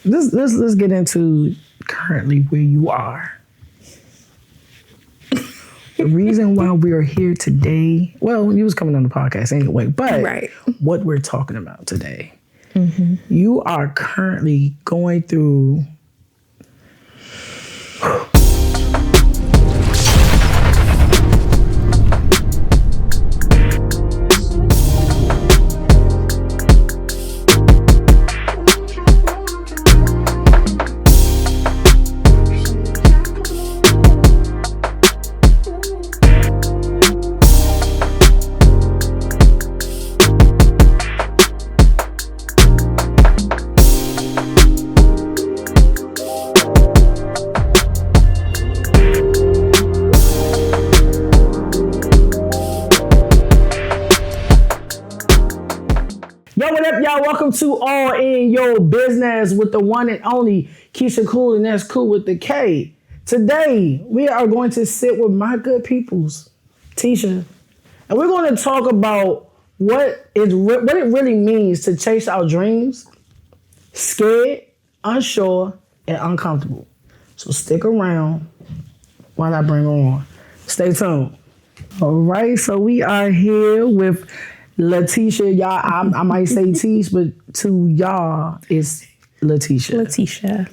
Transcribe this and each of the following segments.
let's get into currently where you are. The reason why we are here today, well, you was coming on the podcast anyway, but what we're talking about today, you are currently going through welcome to All in Your Business with the one and only Keisha Cool, and that's cool with the K. Today, we are going to sit with my good peoples, Tisha, and we're going to talk about what it really means to chase our dreams, scared, unsure, and uncomfortable. So stick around while I bring her on. Stay tuned. All right, so we are here with Letitia, y'all. I might say Tish, but to y'all, it's Letitia.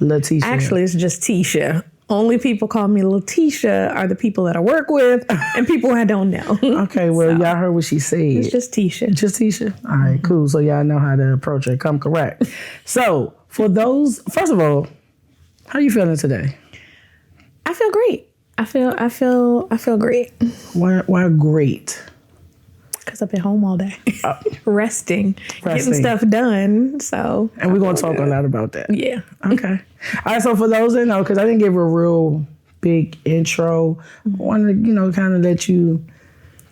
Letitia. Actually, it's just Tisha. Only people call me Letitia are the people that I work with and people I don't know. Okay, well, y'all heard what she said. It's just Tisha. Just Tisha? All right, cool. So y'all know how to approach her. Come correct. So for those, first of all, how you feeling today? I feel great. I feel great. Why great? Because I've been home all day, resting, getting stuff done. So, and we're gonna talk a lot about that. Yeah. Okay. All right. So for those that know, because I didn't give a real big intro, I want to kind of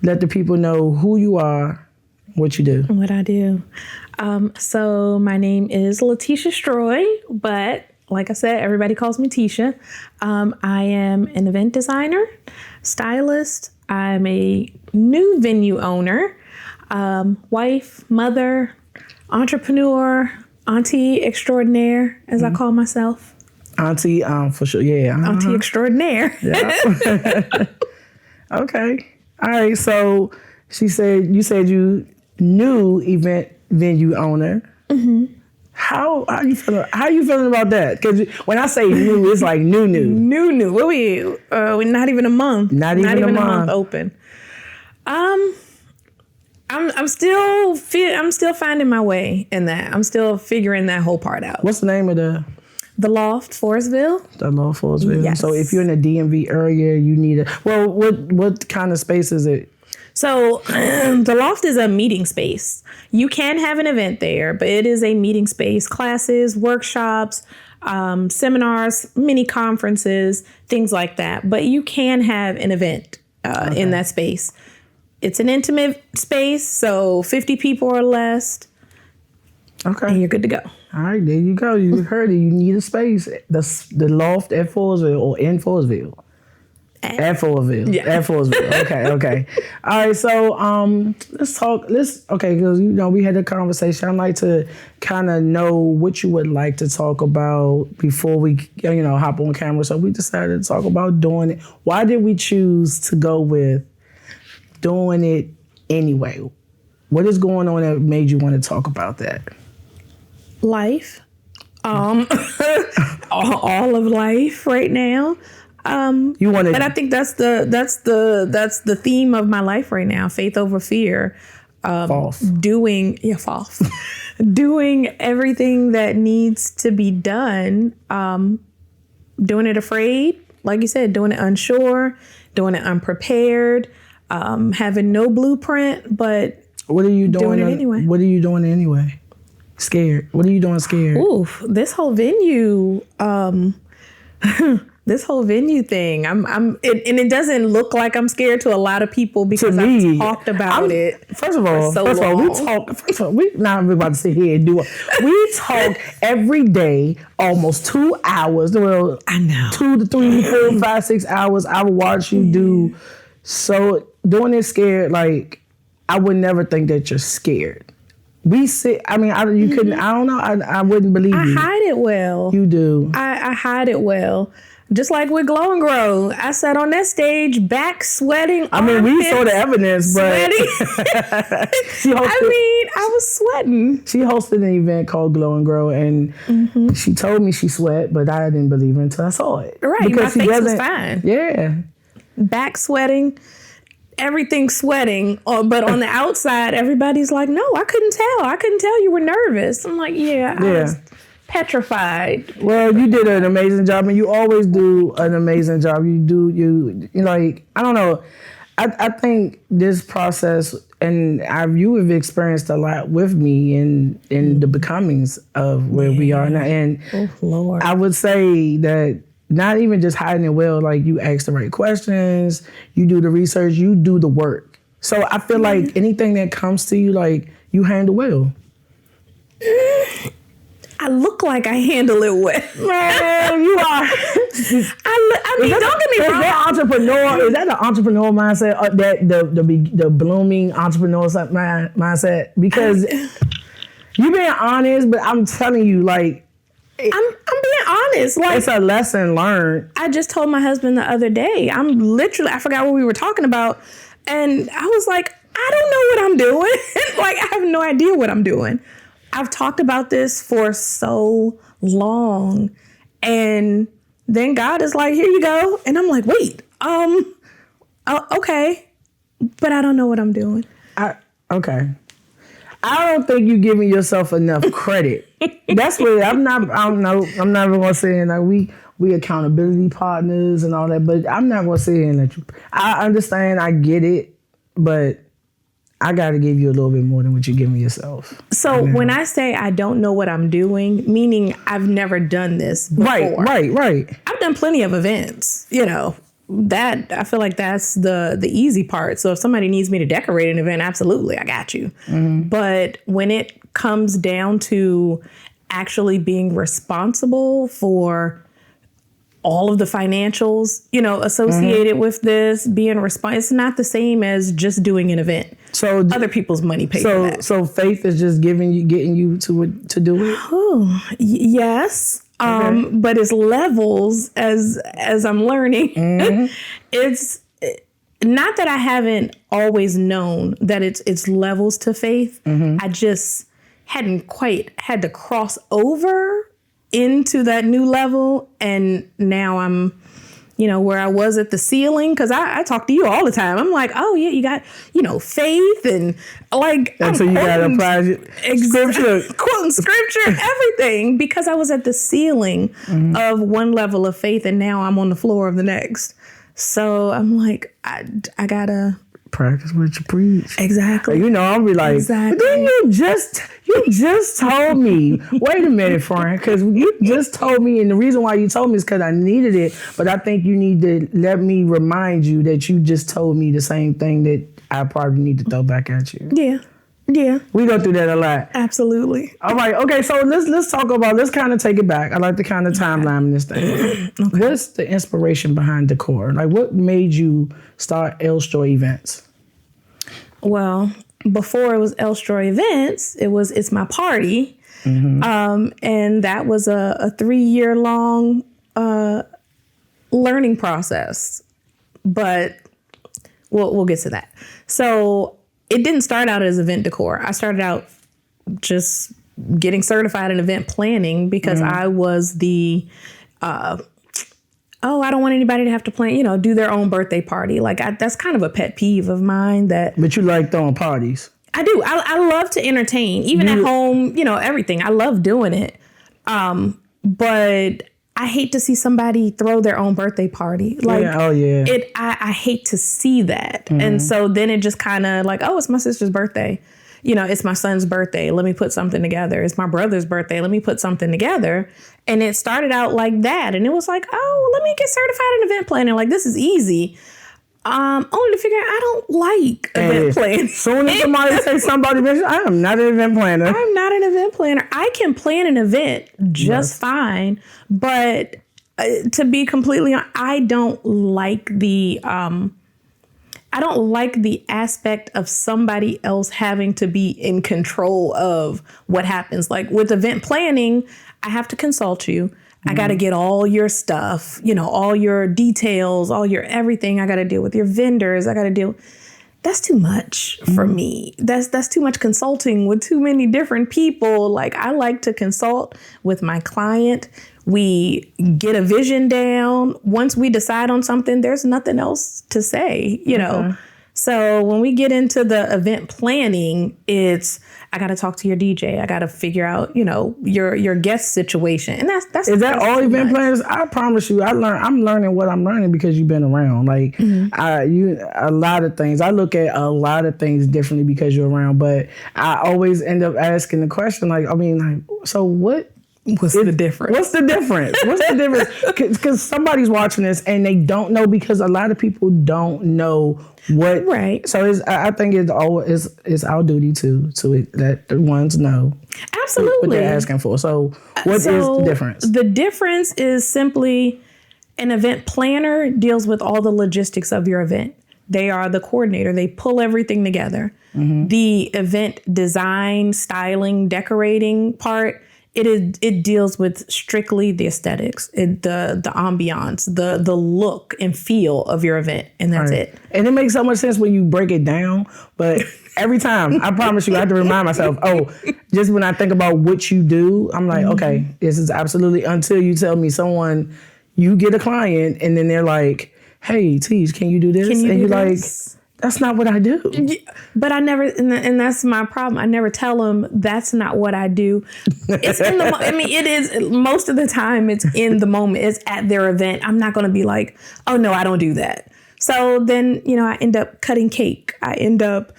let the people know who you are, what you do. What I do. So my name is Letitia Stroy, but like I said, everybody calls me Tisha. I am an event designer, stylist. I'm a new venue owner, wife, mother, entrepreneur, auntie extraordinaire, as I call myself. Auntie, for sure, yeah. Auntie extraordinaire. Yeah. Okay. All right. So you said you new event venue owner. Mm-hmm. How you feeling? How you feeling about that? Because when I say new, it's like new. New. What we're not even a month. Not even a month open. I'm still finding my way in that. I'm still figuring that whole part out. What's the name of the Loft, Forestville? The Loft, Forestville. Yes. So if you're in the DMV area, you need what kind of space is it? So the Loft is a meeting space. You can have an event there, but it is a meeting space. Classes, workshops, seminars, mini conferences, things like that. But you can have an event in that space. It's an intimate space, so 50 people or less. Okay. And you're good to go. All right, there you go. You heard it. You need a space. The Loft at Forestville or in Forestville. At Forestville. Yeah. At Forestville. Okay. All right, so let's talk. Because we had a conversation. I'd like to kind of know what you would like to talk about before we hop on camera. So we decided to talk about doing it. Why did we choose to go with doing it anyway? What is going on that made you want to talk about that? Life. All of life right now. You want to, but I think that's the theme of my life right now. Faith over fear. False. False. Doing everything that needs to be done. Doing it afraid, like you said. Doing it unsure. Doing it unprepared. Having no blueprint, but what are you doing it anyway? What are you doing anyway? Scared. What are you doing scared? Oof, this whole venue. This whole venue thing, it doesn't look like I'm scared to a lot of people because I've talked about it. First of all, we're not about to sit here and do it. We talk every day, almost 2 hours. Well, I know 2 to 3, 4, 5, 6 hours. I will watch you do. So doing it scared, like I would never think that you're scared. we sit. I mean, you couldn't. I don't know. I wouldn't believe I you. hide it well. You do. I hide it well. Just like with Glow and Grow, I sat on that stage, back sweating. I mean, we saw the evidence, but I was sweating. She hosted an event called Glow and Grow, and she told me she sweat, but I didn't believe her until I saw it. Right, because my face was fine. Yeah, back sweating, everything sweating, but on the outside, everybody's like, "No, I couldn't tell. I couldn't tell you were nervous." I'm like, "Yeah, I was petrified." Well, you did an amazing job, and you always do an amazing job. You like, I don't know. I think this process, and you have experienced a lot with me in the becomings of where we are now. And Lord, I would say that not even just hiding it well, like you ask the right questions, you do the research, you do the work. So I feel like anything that comes to you, like you handle well. I look like I handle it well. Man, you are. I mean, don't get me wrong. Is that the entrepreneur mindset? That the blooming entrepreneur mindset? Because you being honest, but I'm telling you, like, I'm being honest. Like, it's a lesson learned. I just told my husband the other day. I forgot what we were talking about, and I was like, I don't know what I'm doing. Like, I have no idea what I'm doing. I've talked about this for so long, and then God is like, here you go. And I'm like, wait, okay, but I don't know what I'm doing. Okay. I don't think you're giving yourself enough credit. That's what I'm not even gonna say like we accountability partners and all that, but I'm not gonna say that I understand, I get it, but I got to give you a little bit more than what you're giving yourself. So when I say I don't know what I'm doing, meaning I've never done this before. Right. I've done plenty of events, that I feel like that's the easy part. So if somebody needs me to decorate an event, absolutely, I got you. Mm-hmm. But when it comes down to actually being responsible for all of the financials, associated with this, being responsible, it's not the same as just doing an event. So other people's money paid for that. So faith is just getting you to do it? Oh, yes. Okay. But it's levels as I'm learning. Mm-hmm. It's not that I haven't always known that it's levels to faith. Mm-hmm. I just hadn't quite had to cross over into that new level, and now I'm where I was at the ceiling, because I talk to you all the time. I'm like, oh yeah, you got faith, and like, and so you got to apply scripture, quoting scripture, everything, because I was at the ceiling of one level of faith, and now I'm on the floor of the next. So I'm like, I gotta practice what you preach. Exactly. I'll be like, exactly. But then you just told me, wait a minute, Frank, because you just told me, and the reason why you told me is because I needed it, but I think you need to let me remind you that you just told me the same thing that I probably need to throw back at you. Yeah. We go through that a lot. Absolutely. All right. Okay. So let's talk about, let's kind of take it back. I like the kind of timeline this thing. Okay. What's the inspiration behind decor? Like, what made you start Elstroy Events? Well, before it was Elstroy Events, it's my party. Mm-hmm. And that was a 3-year long learning process. But we'll get to that. So it didn't start out as event decor. I started out just getting certified in event planning because I was the, I don't want anybody to have to plan, do their own birthday party. Like, that's kind of a pet peeve of mine. But you like throwing parties? I do. I love to entertain, even at home, everything. I love doing it. But I hate to see somebody throw their own birthday party. Like, I hate to see that. Mm-hmm. And so then it just kind of like, oh, it's my sister's birthday. It's my son's birthday. Let me put something together. It's my brother's birthday. Let me put something together. And it started out like that. And it was like, oh, let me get certified in event planning. Like, this is easy. Only to figure out I don't like event planning. Soon as somebody says somebody, I am not an event planner. I'm not an event planner. I can plan an event just fine. But to be completely honest, I don't like the I don't like the aspect of somebody else having to be in control of what happens. Like with event planning, I have to consult you. I got to get all your stuff, all your details, all your everything. I got to deal with your vendors. I got to deal. That's too much for me. That's too much consulting with too many different people. Like I like to consult with my client. We get a vision down. Once we decide on something, there's nothing else to say, know. So when we get into the event planning, I got to talk to your DJ. I got to figure out, your guest situation. And that's all event planners? I promise you, I'm learning what I'm learning because you've been around. Like a lot of things. I look at a lot of things differently because you're around, but I always end up asking the question so what? What's the difference? What's the difference? Because somebody's watching this and they don't know, because a lot of people don't know what. Right. So I think it's our duty to let the ones know. Absolutely. What they're asking for. So what is the difference? The difference is simply an event planner deals with all the logistics of your event. They are the coordinator. They pull everything together. Mm-hmm. The event design, styling, decorating part, it deals with strictly the aesthetics, the ambiance, the look and feel of your event, and that's it. And it makes so much sense when you break it down, but every time, I promise you, I have to remind myself, just when I think about what you do, I'm like, okay, this is absolutely, until you tell me you get a client and then they're like, hey, Teach, can you do this? And you're like, that's not what I do. But I never, and that's my problem. I never tell them that's not what I do. It's in the, it is, most of the time it's in the moment. It's at their event. I'm not going to be like, oh no, I don't do that. So then, I end up cutting cake. I end up,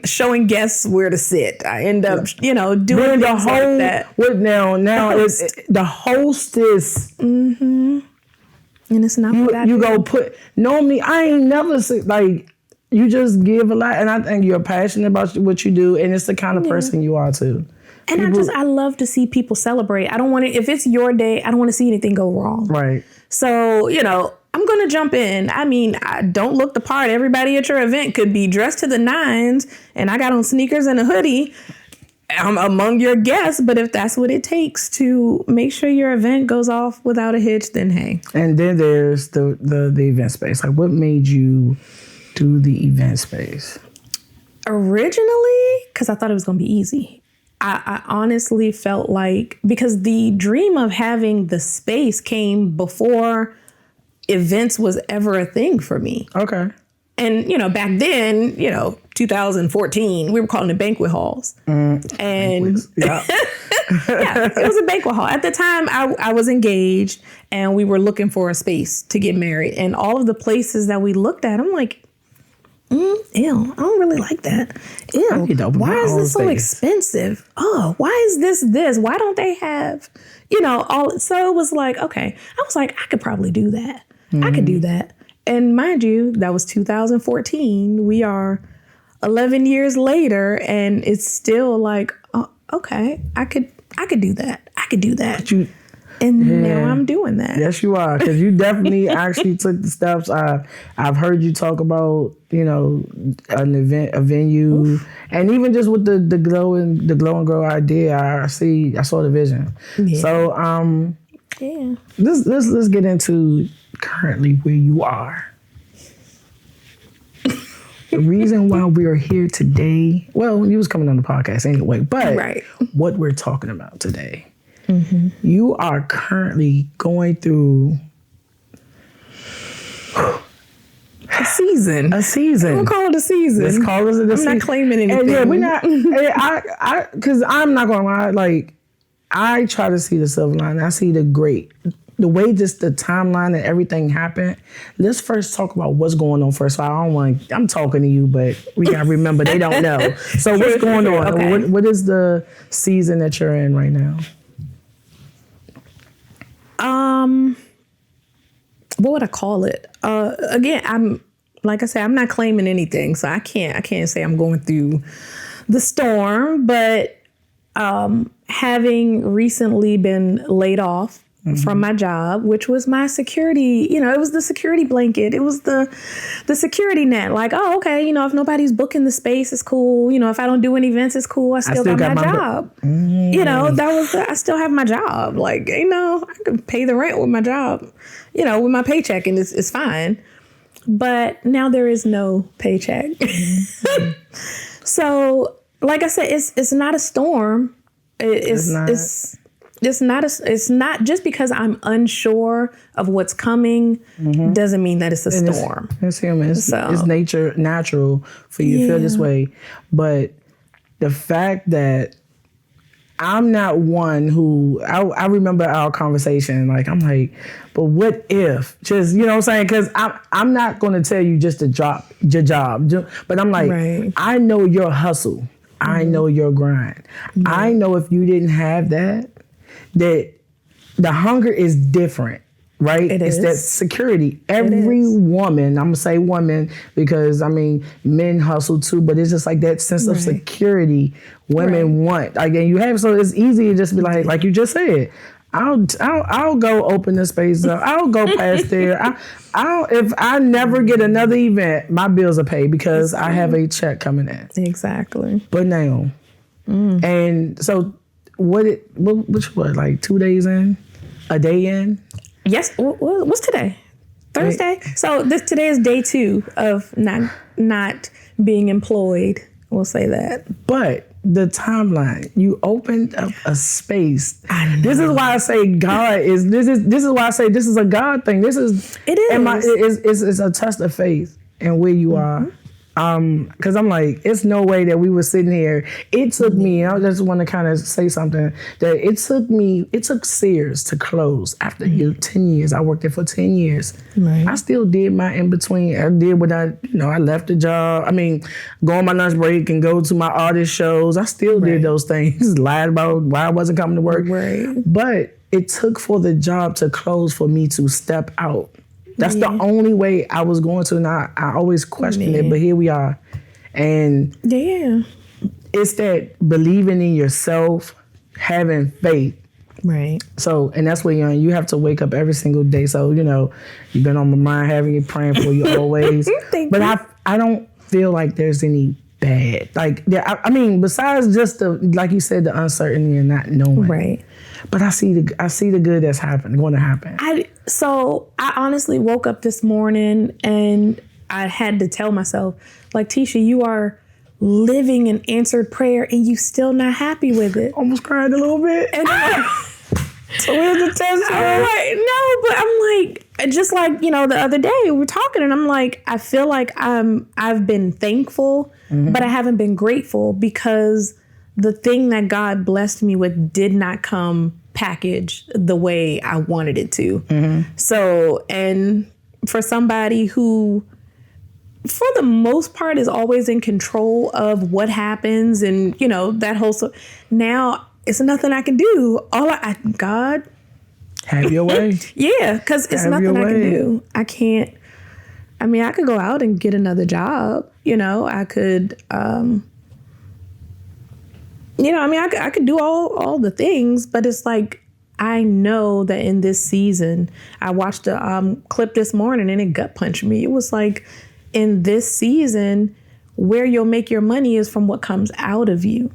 showing guests where to sit. I end up, doing the whole, like that. What now it's the hostess. Mm-hmm. And it's not what I do. You go normally I ain't never you just give a lot, and I think you're passionate about what you do, and it's the kind of person you are too. And I love to see people celebrate. I don't want to, if it's your day, I don't want to see anything go wrong. Right. So, I'm going to jump in. I don't look the part. Everybody at your event could be dressed to the nines, and I got on sneakers and a hoodie. I'm among your guests, but if that's what it takes to make sure your event goes off without a hitch, then hey. And then there's the event space. Like, what made you do the event space? Originally, because I thought it was going to be easy. I honestly felt like, because the dream of having the space came before events was ever a thing for me. Okay. And, back then, 2014, we were calling it banquet halls. And yeah. Yeah, it was a banquet hall. At the time, I was engaged and we were looking for a space to get married. And all of the places that we looked at, I'm like, ew, I don't really like that. Ew, why is this so expensive? Oh, why is this? Why don't they have, all? So it was like, okay. I was like, I could probably do that. I could do that. And mind you, that was 2014. We are 11 years later, and it's still like, oh, okay, I could do that. I could do that. Now I'm doing that. Yes, you are, because you definitely actually took the steps. I've heard you talk about, an event, a venue, oof. And even just with the glow and grow idea, I saw the vision. Yeah. So let's get into currently where you are. The reason why we're here today, well, you was coming on the podcast anyway, but what we're talking about today, you are currently going through a season. We'll call it a season. Let's call it a season. I'm not claiming anything. And yeah, we're not. Because I'm not gonna lie. Like, I try to see the silver line. I see the way just the timeline and everything happened. Let's first talk about what's going on first. So I'm talking to you, but we gotta remember they don't know. So what's going on? Okay. What is the season that you're in right now? What would I call it? Again, I'm not claiming anything, so I can't say I'm going through the storm, but having recently been laid off from my job, which was my security, it was the security blanket. It was the security net. Like, oh, okay, if nobody's booking the space, it's cool. If I don't do any events, it's cool. I still got my job. I still have my job. Like, I can pay the rent with my job, with my paycheck, and it's fine. But now there is no paycheck. So, like I said, it's not a storm. It's not just because I'm unsure of what's coming doesn't mean that it's a storm. It's human. It's natural for you to feel this way. But the fact that I'm not one who, I remember our conversation, like, I'm like, but what if? Just, what I'm saying? Because I'm not going to tell you just to drop your job. But I'm like, I know your hustle. I know your grind. I know if you didn't have that the hunger is different, right? It's that security. Every woman, I'm going to say woman because, men hustle too, but it's just like that sense of security women want. Again, you have, so it's easy to just be like you just said, I'll go open the space up. I'll go past there. If I never get another event, my bills are paid because I have a check coming in. Exactly. But now, and so which like 2 days in, a day in? Yes. What's today? Thursday. So today is day 2 of not being employed. We'll say that. But the timeline, you opened up a space. I know. This is why I say God is. This is why I say this is a God thing. It is. It's a test of faith and where you are. Because I'm like, it's no way that we were sitting here. It took me, I just want to kind of say something, that it took Sears to close after 10 years. I worked there for 10 years. Right. I still did my in-between. I did what I left the job. Go on my lunch break and go to my artist shows. I still did those things. Lied about why I wasn't coming to work. Right. But it took for the job to close for me to step out. That's the only way I was going to. And I always questioned it, but here we are. And it's that believing in yourself, having faith. Right. So, and that's what you have to wake up every single day. So, you've been on my mind, having you praying for you always. But I don't feel like there's any bad. Like, besides just like you said, the uncertainty and not knowing. Right. But I see the good that's going to happen. So I honestly woke up this morning and I had to tell myself, like, Tisha, you are living an answered prayer and you still not happy with it. Almost cried a little bit. And so where's the test? No, but I'm like, just like, the other day we were talking and I'm like, I feel like I've been thankful, but I haven't been grateful because the thing that God blessed me with did not come packaged the way I wanted it to. So, and for somebody who, for the most part, is always in control of what happens and, that whole, now it's nothing I can do. God. Have your way. Yeah, because it's nothing I can do. I can't, I could go out and get another job. I could, I could do all the things, but it's like, I know that in this season, I watched a clip this morning and it gut punched me. It was like, in this season, where you'll make your money is from what comes out of you.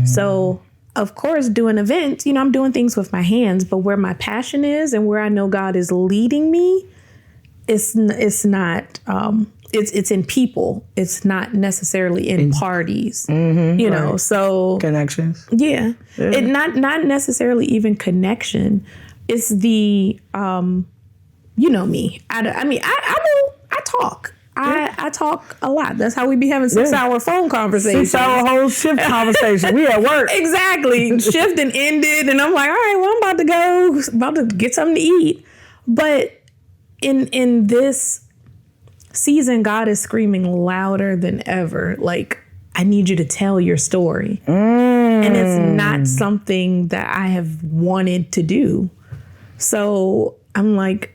So, of course, doing events, I'm doing things with my hands, but where my passion is and where I know God is leading me, it's not, it's in people. It's not necessarily in parties, so connections. Yeah. It not necessarily even connection. It's the, me. I talk. I talk a lot. That's how we be having 6-hour phone conversations. 6-hour whole shift conversation. We at work. Exactly. Shift and ended. And I'm like, all right, well, I'm about to get something to eat. But in this season, God is screaming louder than ever. Like, I need you to tell your story. And it's not something that I have wanted to do. So I'm like,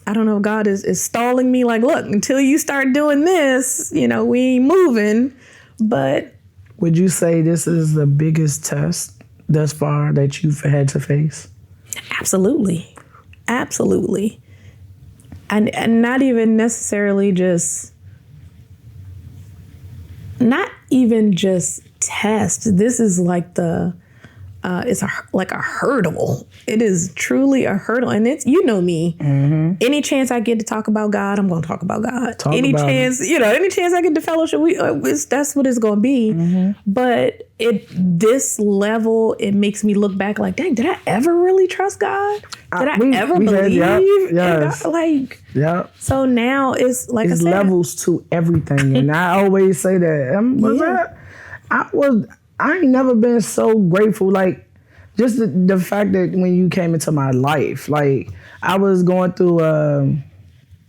I don't know if God is stalling me. Like, look, until you start doing this, we ain't moving. But would you say this is the biggest test thus far that you've had to face? Absolutely. Absolutely. And not even necessarily not even just test. This is like like a hurdle. It is truly a hurdle. And it's, you know me, any chance I get to talk about God, I'm going to talk about God. Any chance I get to fellowship, that's what it's going to be. But this level, it makes me look back like, dang, did I ever really trust God? Did I ever believe in God? Like, so now it's like it's I said, levels to everything. And I always say that. I ain't never been so grateful. Like, just the fact that when you came into my life, like, I was going through a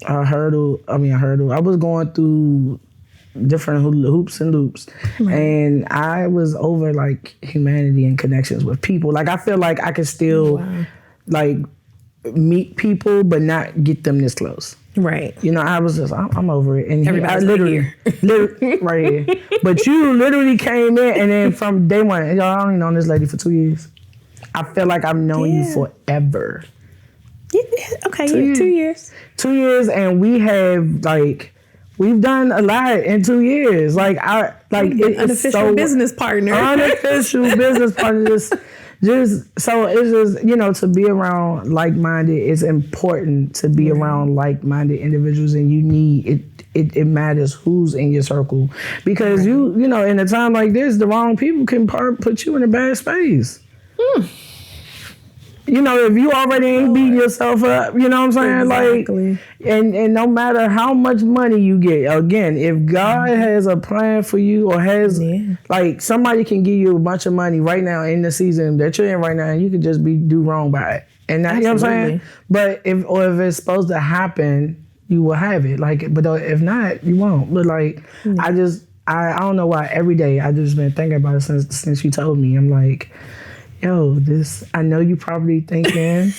hurdle. I was going through different hoops and loops. And I was over, like, humanity and connections with people. Like, I feel like I could still, like, meet people, but not get them this close. Right. You know, I was just, I'm over it. And everybody's literally right here. But you literally came in, and then from day one, y'all, I only known this lady for 2 years. I feel like I've known you forever. Yeah, okay, 2 years. 2 years, and we have, like, we've done a lot in 2 years. Like, Unofficial business partner. Unofficial business partner. So it's just, you know, to be around like-minded, it's important to be around like-minded individuals, and you need it matters who's in your circle, because you know, in a time like this, the wrong people can put you in a bad space. You know, if you already ain't beating yourself up, you know what I'm saying? Exactly. Like, and no matter how much money you get, again, if God has a plan for you, or has, like, somebody can give you a bunch of money right now in the season that you're in right now, and you could just do wrong by it. And that, you know what I'm saying? But if it's supposed to happen, you will have it. Like, but if not, you won't. But, like, I don't know why every day I just been thinking about it since you told me. I'm like, yo, I know you probably thinking,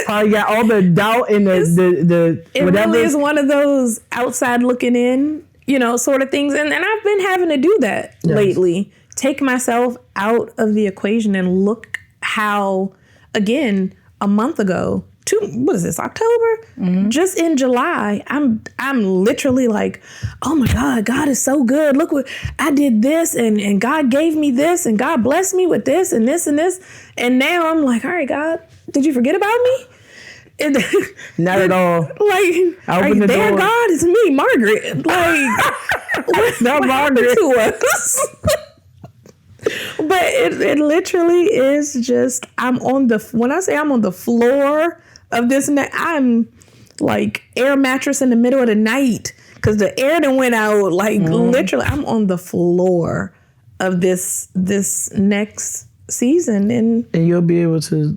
probably got all the doubt and the it whatever. Really is one of those outside looking in, you know, sort of things. And I've been having to do that lately. Take myself out of the equation and look how, again, a month ago, what is this, October? Just in July, I'm literally like, oh my God, God is so good. Look what I did, this, and God gave me this, and God blessed me with this and this and this. And now I'm like, all right, God, did you forget about me? And not at all. Like, there, God, it's me, Margaret. Like, what Margaret to us? But it literally is just, when I say I'm on the floor of this, I'm like air mattress in the middle of the night because the air done went out. Like, literally, I'm on the floor of this next season. And you'll be able to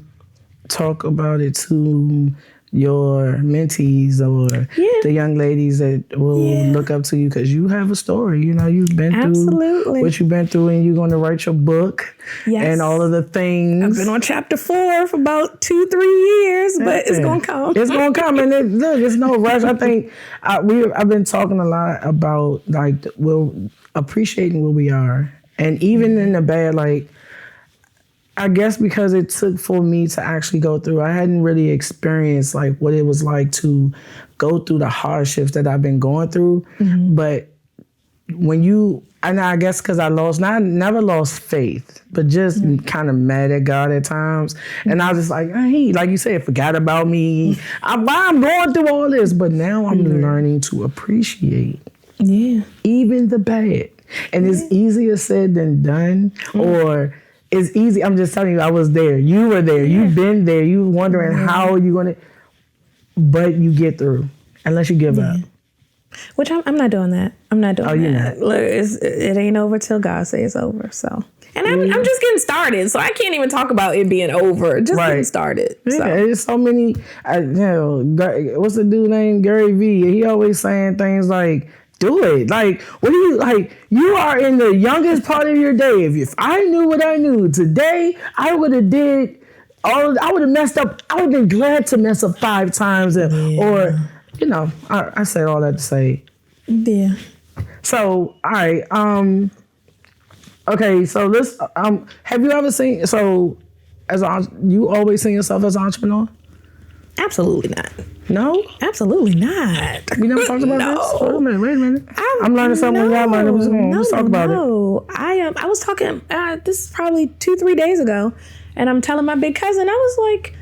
talk about it to your mentees or the young ladies that will look up to you, because you have a story. You know, you've been through what you've been through, and you're going to write your book and all of the things. I've been on chapter 4 for about 2-3 years, but it's going to come. It's going to come, and there's no rush. I think I've been talking a lot about, like, appreciating where we are, and even in the bad, like, I guess because it took for me to actually go through, I hadn't really experienced, like, what it was like to go through the hardships that I've been going through. But and I guess because I never lost faith, but just kind of mad at God at times. And I was just like, hey, like you said, forgot about me. I'm going through all this, but now I'm learning to appreciate even the bad. And it's easier said than done, or it's easy. I'm just telling you, I was there. You were there. You've been there. You wondering how you're going to, but you get through unless you give up. Which I'm not doing that. I'm not doing that. You're not. Look, it ain't over till God says it's over. So, and I'm just getting started. So I can't even talk about it being over. Just getting started. Yeah, so. There's so many. What's the dude named Gary V? He always saying things like, do it. Like, what do you, like, you are in the youngest part of your day. If I knew what I knew today, I would have messed up. I would have been glad to mess up 5 times. Or, you know, I said all that to say. Yeah. So, all right. Okay, so have you ever seen, so you always seen yourself as an entrepreneur? Absolutely not. No? Absolutely not. We never talked about this? No. Wait a minute. I'm learning something when y'all learning. Let's talk about it. No, I was talking, this is probably 2-3 days ago, and I'm telling my big cousin, I was like,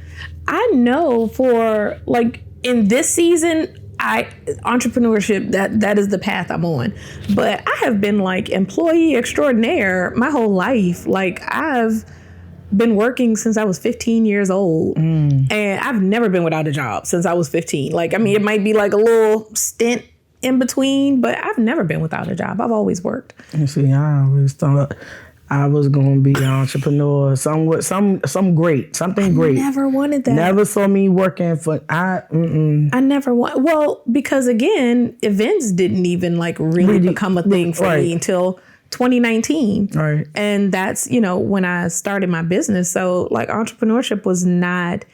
I know for, like, in this season, entrepreneurship, that is the path I'm on. But I have been, like, employee extraordinaire my whole life. Like, I've been working since I was 15 years old, and I've never been without a job since I was 15. Like, I mean, it might be like a little stint in between, but I've never been without a job. I've always worked. You see, I always thought I was gonna be an entrepreneur, something great. Never wanted that. Never saw me working for. I never want. Well, because again, events didn't even like really become a thing for me until 2019. Right. And that's, when I started my business. So like entrepreneurship was not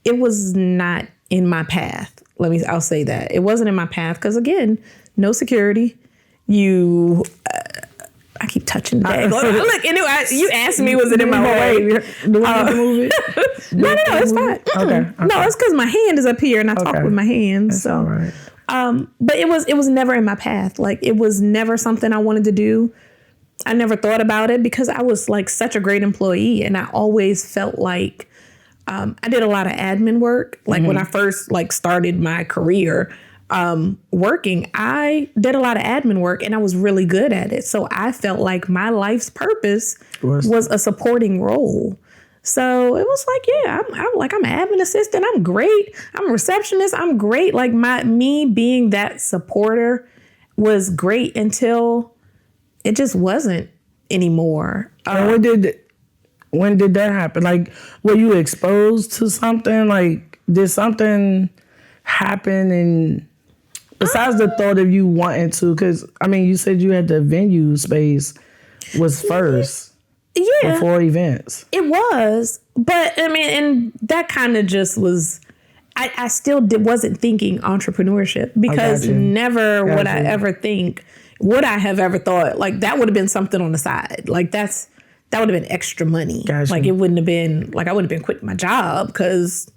in my path. I'll say that. It wasn't in my path because again, no security. I keep touching the bag. Look, you asked me, was it in my way? Do I need to move it? No, it's fine. Okay. No, it's because my hand is up here and I talk with my hands. That's all right. But it was never in my path. Like it was never something I wanted to do. I never thought about it because I was like such a great employee and I always felt like I did a lot of admin work. Like when I first like started my career working, I did a lot of admin work and I was really good at it. So I felt like my life's purpose was a supporting role. So it was like, yeah, I'm an admin assistant. I'm great. I'm a receptionist. I'm great. Like me being that supporter was great until it just wasn't anymore. And when did that happen? Like, were you exposed to something? Like, did something happen? And besides the thought of you wanting to, because I mean, you said you had the venue space was first. Yeah. Before events. It was. But I mean, and that kind of just was, I still wasn't thinking entrepreneurship because never would I ever think, would I have ever thought like that would have been something on the side. Like that would have been extra money. Gotcha. Like it wouldn't have been, like I wouldn't have been quitting my job because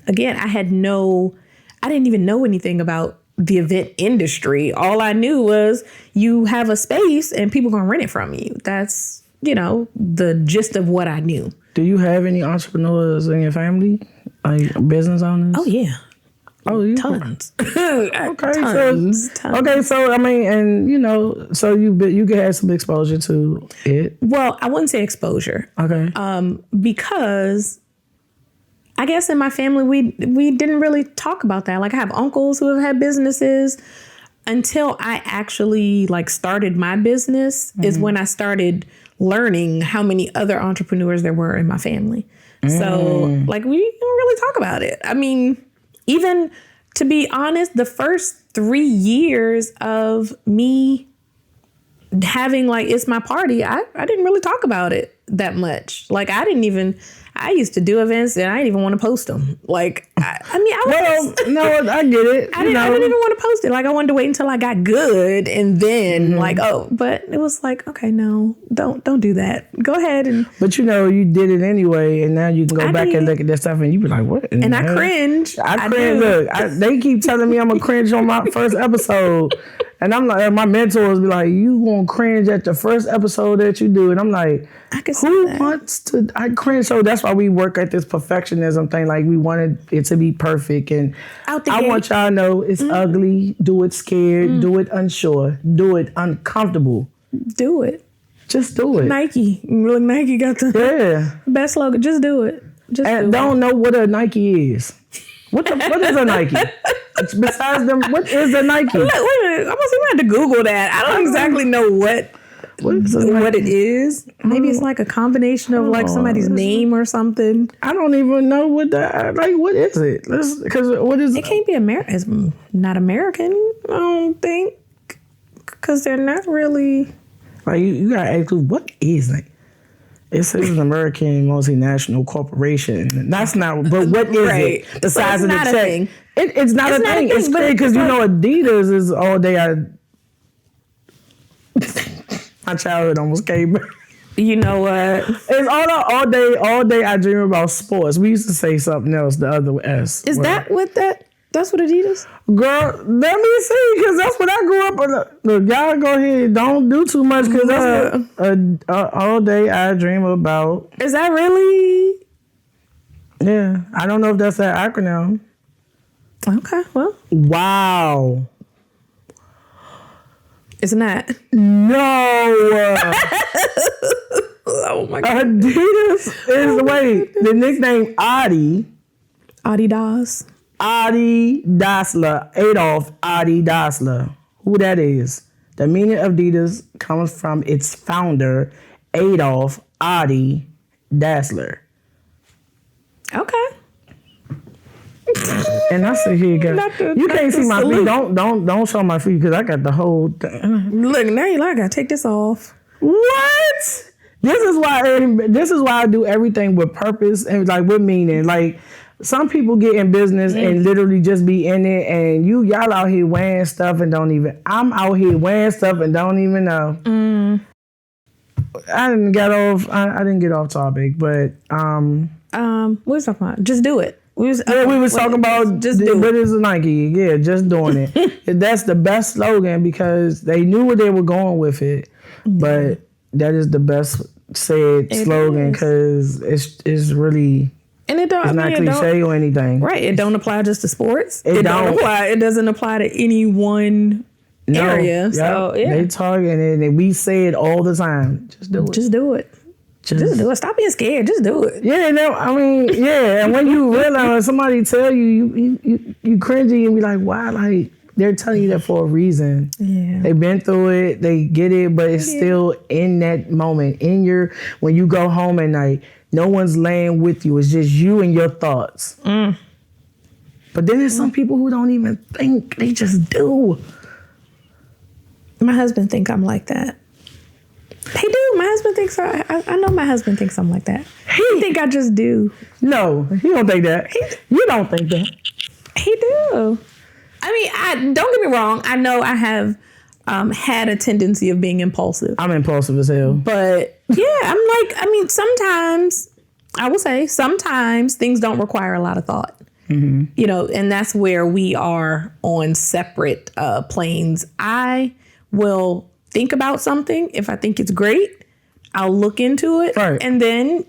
again, I didn't even know anything about the event industry. All I knew was you have a space and people gonna rent it from you. That's, the gist of what I knew. Do you have any entrepreneurs in your family? Like business owners? Oh, yeah. Oh, you tons. Okay, tons. Okay, so I mean, and so you could have some exposure to it. Well, I wouldn't say exposure. Okay. Because I guess in my family we didn't really talk about that. Like I have uncles who have had businesses. Until I actually like started my business is when I started learning how many other entrepreneurs there were in my family. So like we don't really talk about it. I mean, even to be honest, the first 3 years of me having like It's My Party, I didn't really talk about it that much. Like I used to do events and I didn't even want to post them. Like, I get it. I didn't even want to post it. Like I wanted to wait until I got good and then but it was like, okay, no, don't do that. Go ahead and. But you did it anyway, and now you can go back and look at that stuff, and you be like, what? And I cringe. I cringe. Look, they keep telling me I'm gonna cringe on my first episode, and I'm like, my mentors be like, you gonna cringe at the first episode that you do, and I'm like, who wants to? I cringe. So that's why we work at this perfectionism thing. Like we wanted it to be perfect, and I want y'all to know it's ugly. Do it scared. Do it unsure. Do it uncomfortable. Do it. Just do it. Nike. Look, Nike got the best logo. Just do it. Don't know what a Nike is. What is a Nike? Besides them, what is a Nike? Look, wait a minute. I'm gonna have to Google that. I don't exactly know what it is. Maybe it's like a combination of like somebody's name or something. I don't even know what is it? Because what is it? Can't be American. It's not American. I don't think, because they're not really. Like you gotta ask, what is it? It says an American multinational corporation. That's not. But what is it? The size of the check. It's not a thing. It's crazy because Adidas is all day. My childhood almost came back. You know what? It's all day I dream about sports. We used to say something else, the other S. Is that what that? That's what Adidas? Girl, let me see, because that's what I grew up with. Look, y'all go ahead. Don't do too much, because that's what all day I dream about. Is that really? Yeah. I don't know if that's that acronym. Okay, well. Wow. It's not. No. Oh, my God. Adidas is, wait, the nickname Adi. Adidas. Adi Dassler, Adolf Adi Dassler. Who that is? The meaning of Adidas comes from its founder, Adolf Adi Dassler. Okay. And I sit here, guys. You can't see my feet. Don't show my feet, because I got the whole thing. Look, now you like I gotta take this off. What? This is why I do everything with purpose and like with meaning. Like, some people get in business and literally just be in it, and y'all out here wearing stuff and don't even. I'm out here wearing stuff and don't even know. I didn't get off topic, but What was I talking about? Just do it. We was talking about just do what it. is Nike? Yeah, just doing it. That's the best slogan, because they knew where they were going with it, but that is the best said slogan, because it's really. And it's not cliche or anything. Right. It don't apply just to sports. It don't apply. It doesn't apply to any one area. Yep. So yeah. They target it, and we say it all the time. Just do it. Just do it. Just do it. Stop being scared. Just do it. Yeah, no, I mean, yeah. And when you realize somebody tell you cringy and be like, why? Like, they're telling you that for a reason. Yeah. They've been through it. They get it, but it's still in that moment. When you go home at night, no one's laying with you. It's just you and your thoughts. But then there's some people who don't even think. They just do. My husband think I'm like that. They do. My husband thinks I know my husband thinks I'm like that. He think I just do. No, he don't think that. You don't think that. He do. I mean, don't get me wrong. I know I have had a tendency of being impulsive. I'm impulsive as hell. But yeah, sometimes, I will say, sometimes things don't require a lot of thought. Mm-hmm. You know, and that's where we are on separate planes. I will think about something. If I think it's great, I'll look into it. Right. And then,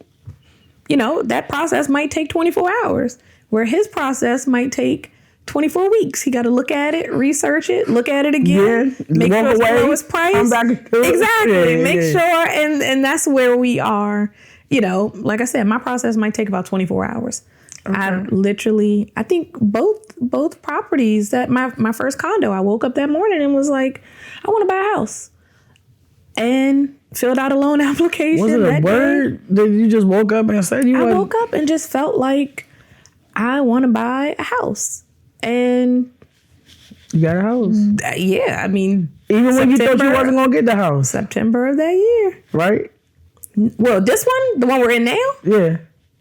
that process might take 24 hours, where his process might take 24 weeks. He got to look at it, research it, look at it again, make sure it's the lowest price. Exactly. Make sure. And that's where we are. Like I said, my process might take about 24 hours. Okay. I think both properties, that my first condo, I woke up that morning and was like, I want to buy a house. And filled out a loan application. Was it a word that you just woke up and said you I woke up and just felt like I want to buy a house. And you got a house? Yeah, I mean, even when you thought you wasn't gonna get the house, September of that year, right? Well, this one, the one we're in now, yeah.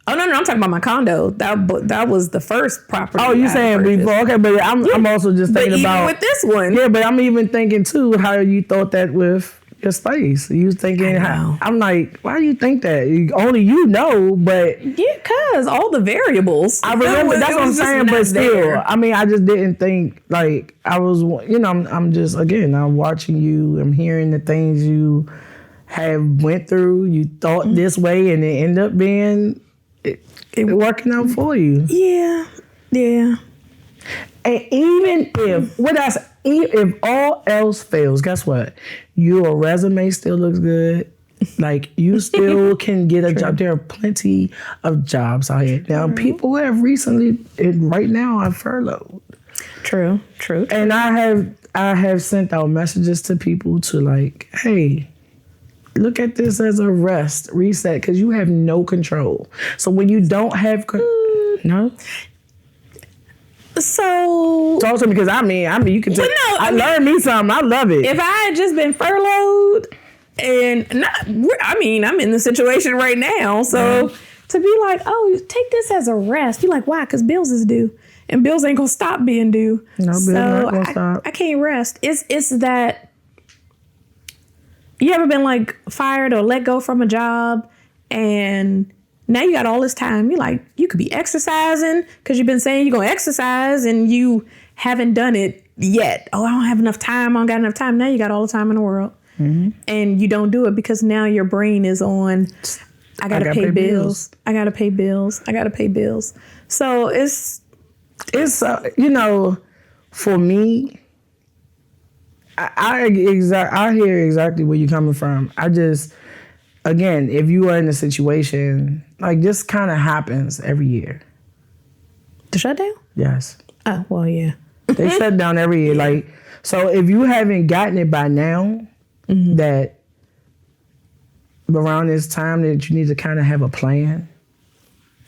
Oh no, I'm talking about my condo. That was the first property. Oh, you saying before? Okay, but I'm also just thinking about with this one. Yeah, but I'm even thinking too how you thought that with your space. You was thinking how? I'm like, why do you think that? Only you know, but yeah, cause all the variables. I remember that's what I'm saying, but still, there. I mean, I just didn't think like I was. I'm just I'm watching you. I'm hearing the things you have went through. You thought this way, and it ended up being it working out for you. Yeah. And even if all else fails, guess what? Your resume still looks good. Like, you still can get a job. There are plenty of jobs out here. Now, people have recently, right now, are furloughed. True. And I have sent out messages to people to like, hey, look at this as a reset, because you have no control. So when you don't have no. So talk to me, because I mean you can tell. I learned me something. I love it. If I had just been furloughed, and I'm in the situation right now, so to be like, oh, take this as a rest. You're like, why? Because bills is due, and bills ain't gonna stop being due. No, bills not gonna stop. I can't rest. It's that You ever been like fired or let go from a job and now you got all this time? You like, you could be exercising because you've been saying you're going to exercise and you haven't done it yet. Oh, I don't have enough time. I don't got enough time. Now you got all the time in the world. Mm-hmm. And you don't do it because now your brain is on, I got to pay bills. I got to pay bills. I got to pay bills. So it's for me, I hear exactly where you're coming from. I just, again, if you are in a situation, like this kind of happens every year. The shutdown? Yes. Oh, well, yeah. They shut down every year. Like, so if you haven't gotten it by now, that around this time that you need to kind of have a plan.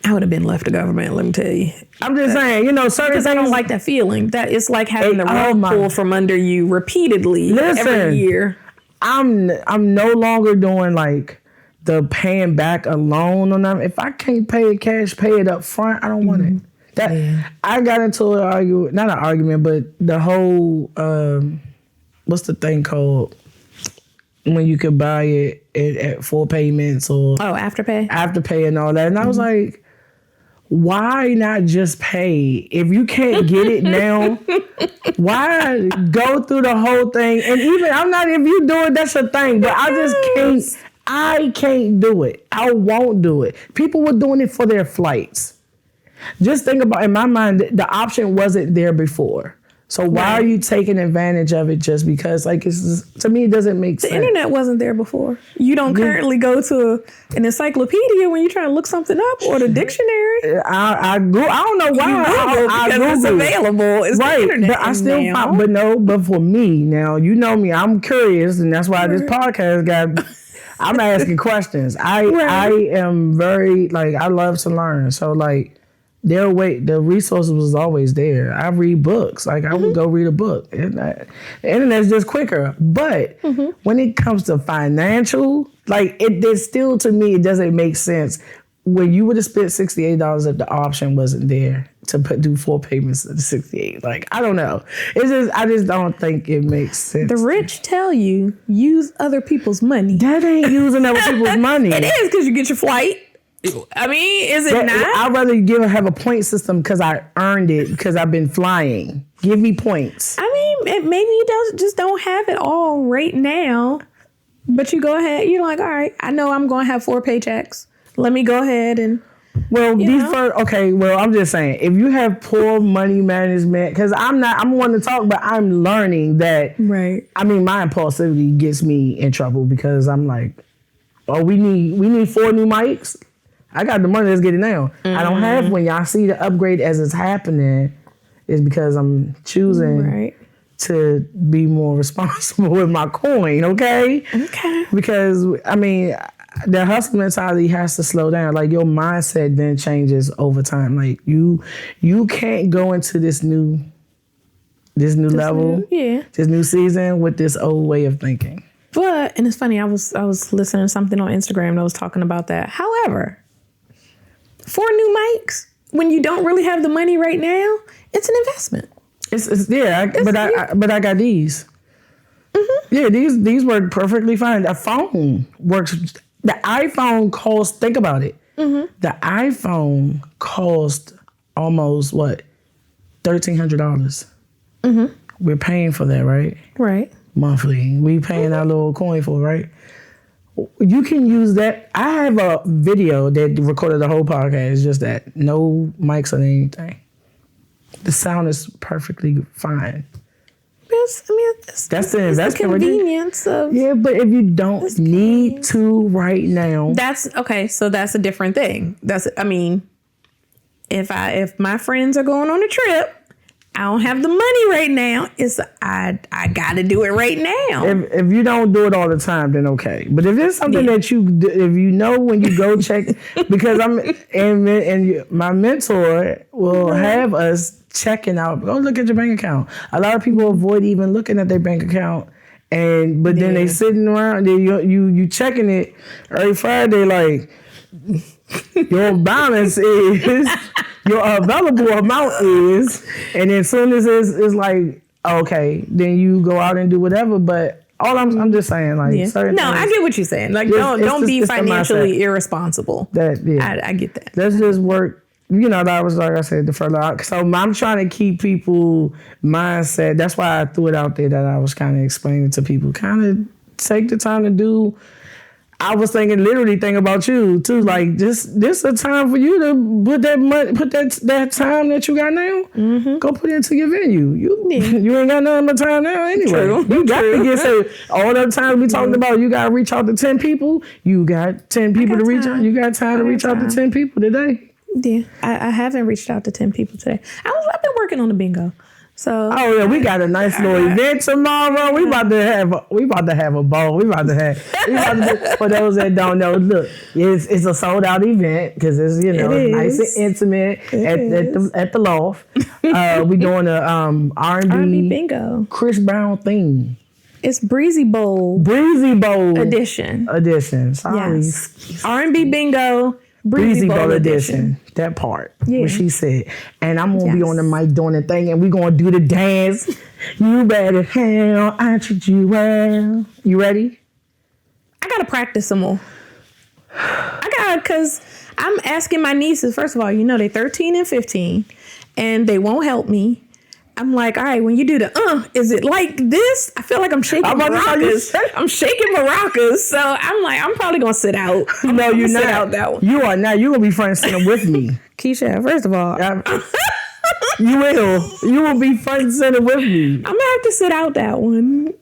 I would have been left to government, let me tell you. I'm just saying, certain because things. I don't like that feeling. That it's like having the rug pulled from under you repeatedly every year. I'm no longer doing like the paying back a loan or nothing. If I can't pay it cash, pay it up front, I don't want it. I got into an argument, not an argument, but the whole what's the thing called when you could buy it at 4 payments or afterpay and all that. And I was like, why not just pay? If you can't get it now, why go through the whole thing? And even if you do it, that's your thing. But I can't do it. I won't do it. People were doing it for their flights. Just think about, in my mind, the option wasn't there before. So why are you taking advantage of it just because? Like, to me, it doesn't make sense. The internet wasn't there before. You don't currently go to an encyclopedia when you're trying to look something up or the dictionary. I don't know why. I because it's available. It's the internet. But I still find, but for me, now, you know me, I'm curious, and that's why this podcast I'm asking questions. I am very, I love to learn. So, the resources was always there. I read books. I would go read a book. The internet's just quicker. But when it comes to financial, it still, to me, it doesn't make sense. When you would have spent $68 if the option wasn't there to do 4 payments of the $68. I don't know. I just don't think it makes sense. The rich tell you, use other people's money. That ain't using other people's money. It is, because you get your flight. I mean, is it not? I'd rather have a point system because I earned it because I've been flying. Give me points. I mean, maybe you just don't have it all right now, but you go ahead. You're like, all right, I know I'm going to have 4 paychecks. Let me go ahead and. Well, I'm just saying, if you have poor money management, because I'm one to talk, but I'm learning that. Right. I mean, my impulsivity gets me in trouble because I'm like, oh, we need 4 new mics. I got the money, let's get it now. I don't have, when y'all see the upgrade as it's happening, it's because I'm choosing to be more responsible with my coin, okay? Okay. Because, the hustle mentality has to slow down. Your mindset then changes over time. You can't go into this new level, this new season with this old way of thinking. And it's funny, I was listening to something on Instagram that was talking about that. However, 4 new mics, when you don't really have the money right now, it's an investment. But I got these. Mm-hmm. Yeah, these work perfectly fine. The phone works. The iPhone cost, think about it. Mm-hmm. The iPhone cost almost, $1,300. Mm-hmm. We're paying for that, right? Right. Monthly. We paying our little coin for it, right? You can use that. I have a video that recorded the whole podcast, just that. No mics or anything. The sound is perfectly fine. That's the investment. The convenience of. Yeah, but if you don't need to right now. That's okay. So that's a different thing. If my friends are going on a trip, I don't have the money right now. I got to do it right now. If you don't do it all the time, then okay. But if it's something that if you know when you go check, because my mentor will have us checking out. Go look at your bank account. A lot of people avoid even looking at their bank account, but then they sitting around. You checking it every Friday, your balance is. Your available amount is, and as soon as it's okay, then you go out and do whatever. But I'm just saying, like, Yeah. certain No, I things, get what you're saying. Like, Just- don't be it's the financially mindset. irresponsible. I get that. Let's just work. That was, like I said, the further out. So I'm trying to keep people mindset. That's why I threw it out there that I was kind of explaining to people. Kind of take the time to do. I was literally thinking about you too. Like, this a time for you to put that money, put that time that you got now, go put it into your venue. You ain't got nothing but time now anyway. True. You got to get saved. All the time we talking about, you got to reach out to 10 people. You got 10 people to reach out. You got time to reach out to 10 people today. Yeah, I haven't reached out to 10 people today. I've been working on the bingo. So we got a nice little event tomorrow. We about to have a ball. For those that don't know, look, it's a sold out event because it's nice and intimate at the loft. We doing a R&B bingo, Chris Brown theme. It's Breezy Bowl edition. Sorry, yes. R&B bingo. Breezy Bowl edition. That part, what she said. And I'm going to be on the mic doing the thing, and we're going to do the dance. You better hell, I treat you well. You ready? I got to practice some more. Because I'm asking my nieces, first of all, they're 13 and 15, and they won't help me. I'm like, all right, when you do the is it like this? I feel like I'm shaking maracas. I'm shaking maracas. So I'm like, I'm probably going to sit out. No, you're not. Sit out that one. You are not. You're going to be front and center with me. Keisha, first of all. You will. You will be front and center with me. I'm going to have to sit out that one.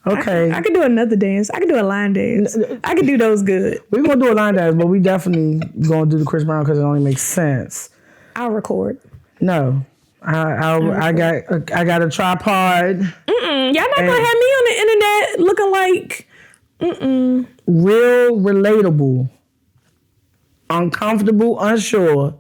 Okay. I could do another dance. I could do a line dance. I could do those good. We're going to do a line dance, but we definitely going to do the Chris Brown because it only makes sense. I'll record. No. I got a tripod. Y'all not gonna have me on the internet looking like real relatable, uncomfortable, unsure.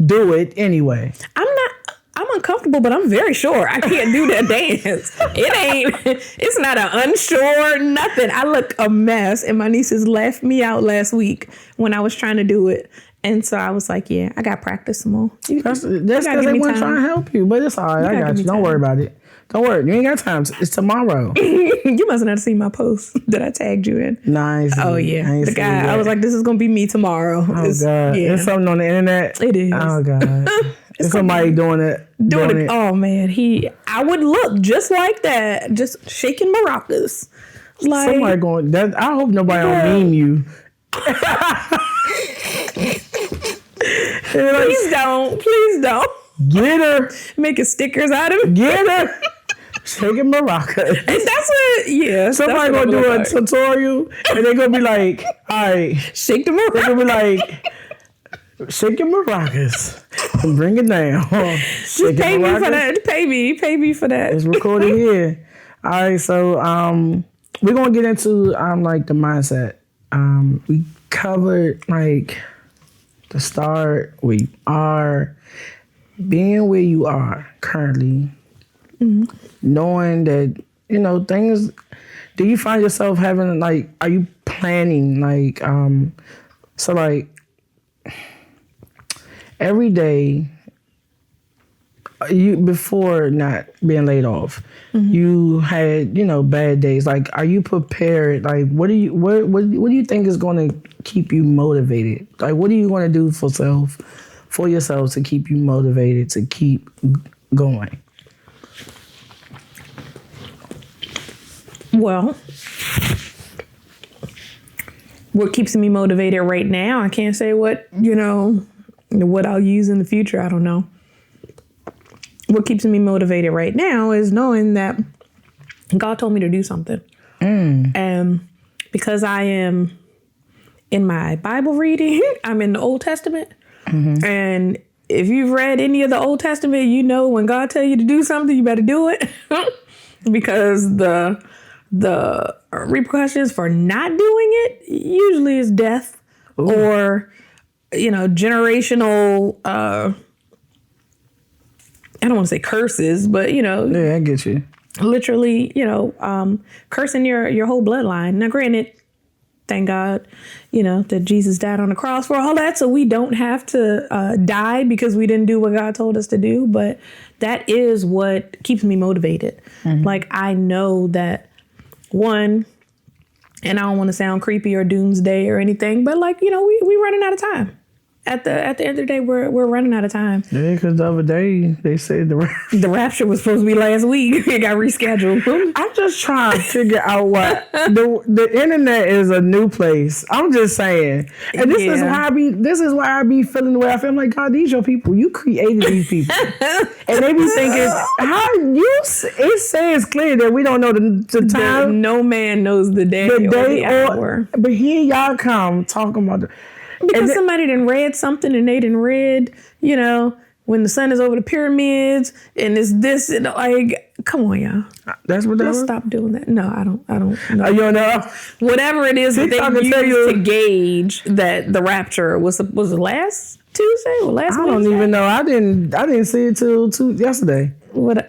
Do it anyway. I'm uncomfortable, but I'm very sure I can't do that dance. It's not an unsure nothing. I look a mess, and my nieces laughed me out last week when I was trying to do it. And so I was like, yeah, I got to practice some more. That's because they weren't trying to help you, but it's all right. I got you. Don't worry about it. Don't worry. You ain't got time. It's tomorrow. You must not have seen my post that I tagged you in. Nice. Oh, yeah. The guy, I was like, this is going to be me tomorrow. Oh, God. Yeah. It's something on the internet. It is. Oh, God. It's somebody doing it. Oh, man. I would look just like that, just shaking maracas. Like, somebody going, I hope nobody don't meme you. Please don't. Get her. Making stickers out of it. Get her. Shaking maracas. And that's what, somebody gonna do a tutorial and they're gonna be like, all right. Shake the maracas. They're gonna be like, shake your maracas and bring it down. Just pay me for that. Pay me for that. It's recorded here. All right, so we're gonna get into like the mindset. We covered like the start. We are being where you are currently, knowing that things. Do you find yourself having like? Are you planning like? So like every day. You before not being laid off, you had bad days. Like, are you prepared? Like, what do you think is going to keep you motivated? Like, what are you going to do for yourself to keep you motivated to keep going? Well, what keeps me motivated right now? I can't say what I'll use in the future. I don't know. What keeps me motivated right now is knowing that God told me to do something. And because I am in my Bible reading, I'm in the Old Testament. And if you've read any of the Old Testament, when God tells you to do something, you better do it. Because the repercussions for not doing it usually is death. Ooh. Or, generational... I don't want to say curses, but Yeah, I get you. Literally, cursing your whole bloodline. Now, granted, thank God, that Jesus died on the cross for all that, so we don't have to die because we didn't do what God told us to do. But that is what keeps me motivated. Like, I know that one, and I don't want to sound creepy or doomsday or anything, but like, we running out of time. At the end of the day, we're running out of time. Yeah, because the other day they said the rapture was supposed to be last week. It got rescheduled. I'm just trying to figure out what the internet is a new place. I'm just saying, and this is why I be feeling the way I feel. I'm like, God, these your people. You created these people, and they be thinking, how you? It says clear that we don't know the time. No man knows the day or the hour. But here y'all come talking about because somebody done read something and they done read, when the sun is over the pyramids and it's this and like, come on, y'all. That's what Let's stop doing that. No, I don't know. You don't know? Whatever it is that they use to gauge that the rapture was it last Tuesday or last Wednesday? I don't even know. I didn't see it till yesterday. Really?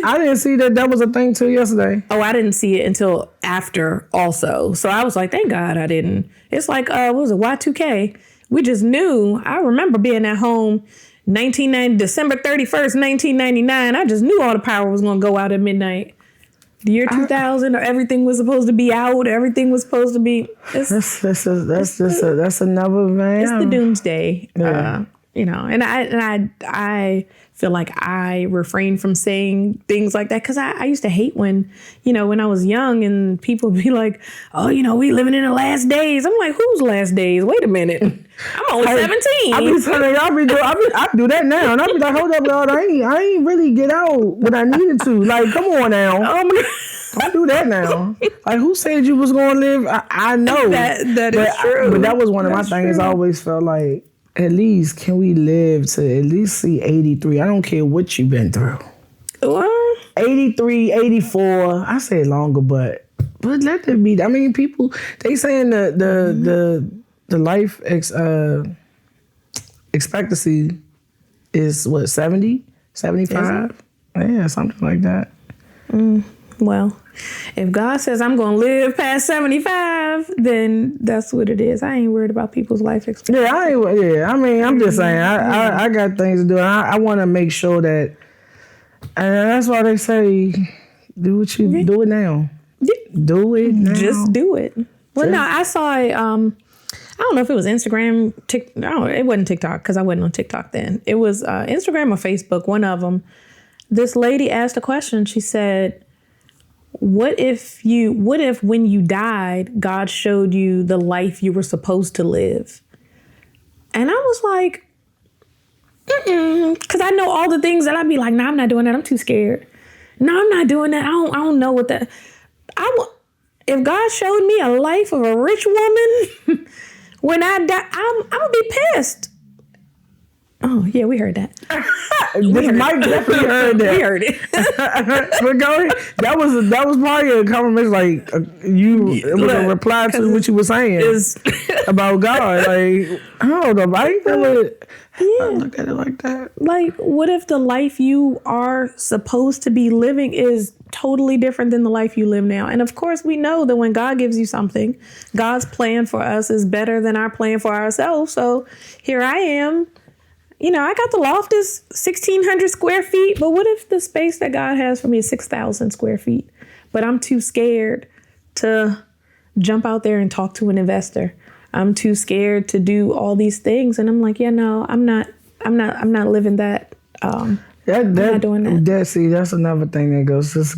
I didn't see that was a thing till yesterday. Oh, I didn't see it until after also. So I was like, thank God I didn't. It's like, what was it, Y2K? We just knew. I remember being at home December 31st, 1999. I just knew all the power was going to go out at midnight. The year 2000, everything was supposed to be out. Everything was supposed to be. That's another man. It's the doomsday. Yeah. And I feel like I refrain from saying things like that because I used to hate when I was young and people would be like, oh, we living in the last days. I'm like, whose last days? Wait a minute. I'm only 17. I do that now. And I be like, hold up, y'all. I ain't really get out when I needed to. Like, come on now. Don't do that now. Like, who said you was going to live? I know. That is true. But that was one of my things. I always felt like, at least can we live to at least see 83? I don't care what you've been through. What? 83, 84. I say longer, but let them be. I mean, people, they saying the life expectancy is what, 70, 75? Yeah, something like that. Well, if God says I'm going to live past 75, then that's what it is. I ain't worried about people's life expectancy. I mean, I'm just saying, I got things to do. I want to make sure that, and that's why they say, do it now. Do it now. Just do it. Well, no, I saw I don't know if it was Instagram, no, it wasn't TikTok because I wasn't on TikTok then. It was Instagram or Facebook, one of them. This lady asked a question. She said, what if when you died, God showed you the life you were supposed to live? And I was like, because I know all the things that I'd be like, nah, I'm not doing that. I'm too scared. No, I'm not doing that. I don't know what that. If God showed me a life of a rich woman when I die, I'm gonna be pissed. Oh yeah, we heard that. Mike definitely heard that. We heard it. But go ahead. That was probably a confirmation. Like it was a reply to what you were saying about God. Like I don't know. I ain't never look at it like that. Like, what if the life you are supposed to be living is totally different than the life you live now? And of course, we know that when God gives you something, God's plan for us is better than our plan for ourselves. So here I am. I got the loft is 1,600 square feet, but what if the space that God has for me is 6,000 square feet? But I'm too scared to jump out there and talk to an investor. I'm too scared to do all these things. And I'm like, I'm not living that. I'm not doing that. That's another thing that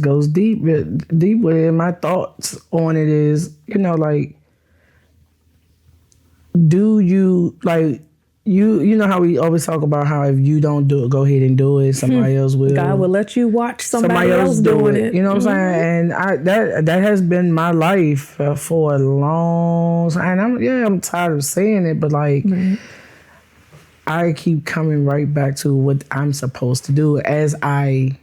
goes deep with it. My thoughts on it is, like, do you like, you know how we always talk about how if you don't do it, go ahead and do it. Somebody else will. God will let you watch somebody else doing it. You know what I'm saying? And that has been my life for a long time. And I'm tired of saying it, but like I keep coming right back to what I'm supposed to do as I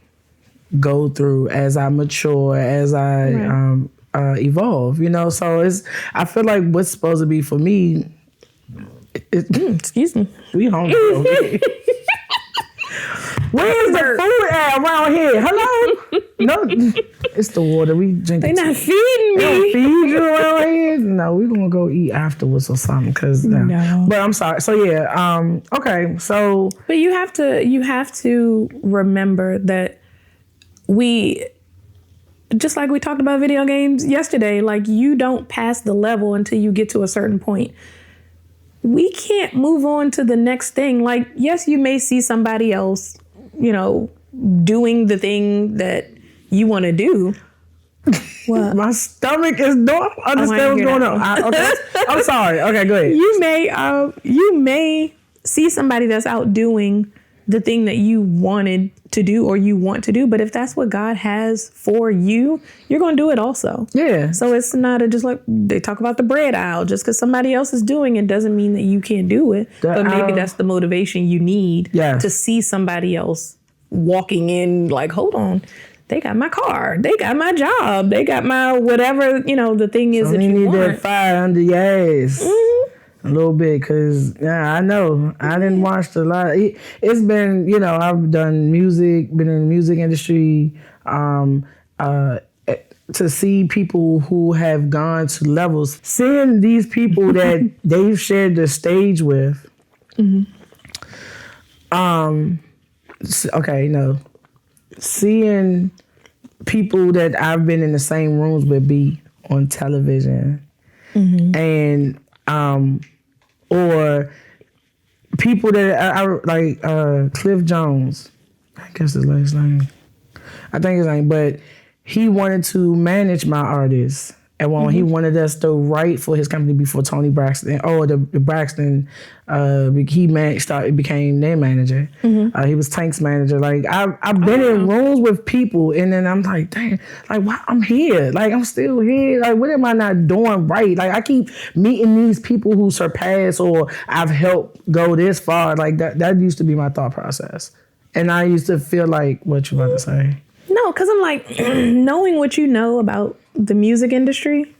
go through, as I mature, as I evolve. So I feel like what's supposed to be for me. Excuse me. We hungry. Where's the food at around here? Hello? No, it's the water. We drink. They not feeding me. They don't feed you around here? No, we're gonna go eat afterwards or something. No. But I'm sorry. So yeah. Okay. So. But you have to remember that just like we talked about video games yesterday, like you don't pass the level until you get to a certain point. We can't move on to the next thing. Like, yes, you may see somebody else, doing the thing that you want to do. What? My stomach is don't understand what's going on. Okay. I'm sorry. Okay, go ahead. You may see somebody that's out doing the thing that you wanted to do or you want to do, but if that's what God has for you, you're going to do it also. Yeah. So it's not just like they talk about the bread aisle. Just because somebody else is doing it doesn't mean that you can't do it. But maybe that's the motivation you need to see somebody else walking in like, hold on, they got my car, they got my job, they got my whatever, the thing is that you need want. that fire under your ass. A little bit, because I know I didn't watch a lot. It's been, I've done music, been in the music industry. To see people who have gone to levels, seeing these people that they've shared the stage with. Seeing people that I've been in the same rooms with be on television, and or people that I like, Cliff Jones, I guess his last name. I think his name, but he wanted to manage my artists. And when he wanted us to write for his company before Tony Braxton, the Braxton, he became their manager. He was Tank's manager. Like I've been in rooms with people, and then I'm like, dang, like why I'm here? Like I'm still here. Like what am I not doing right? Like I keep meeting these people who surpass or I've helped go this far. Like that used to be my thought process, and I used to feel like what you about to say. No, because I'm like, knowing what you know about the music industry,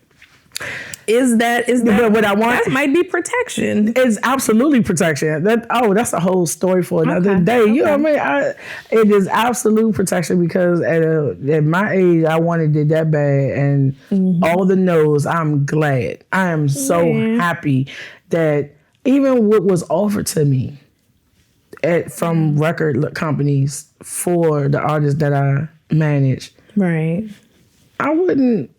is that what I want? That might be protection. It's absolutely protection. That's a whole story for another day. You know what I mean? It is absolute protection because at my age, I wanted it that bad, and all the no's. I'm glad. I am so happy that even what was offered to me from record companies for the artists that I manage, right? I would have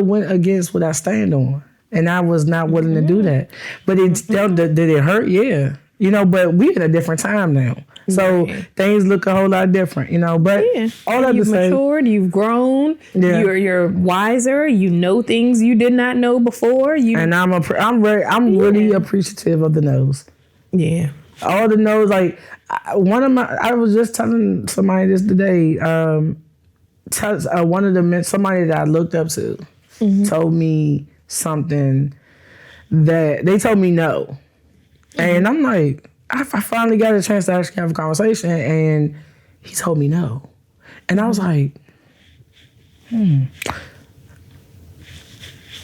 went against what I stand on, and I was not willing to do that. But did it hurt? Yeah, But we're in a different time now, so things look a whole lot different, But all that you've matured, you've grown, you're wiser. You know things you did not know before. And I'm really appreciative of the no's. Yeah. All the no's, like I was just telling somebody this today. One of the men, somebody that I looked up to, told me something that they told me no, and I'm like, I finally got a chance to actually have a conversation, and he told me no, and I was like,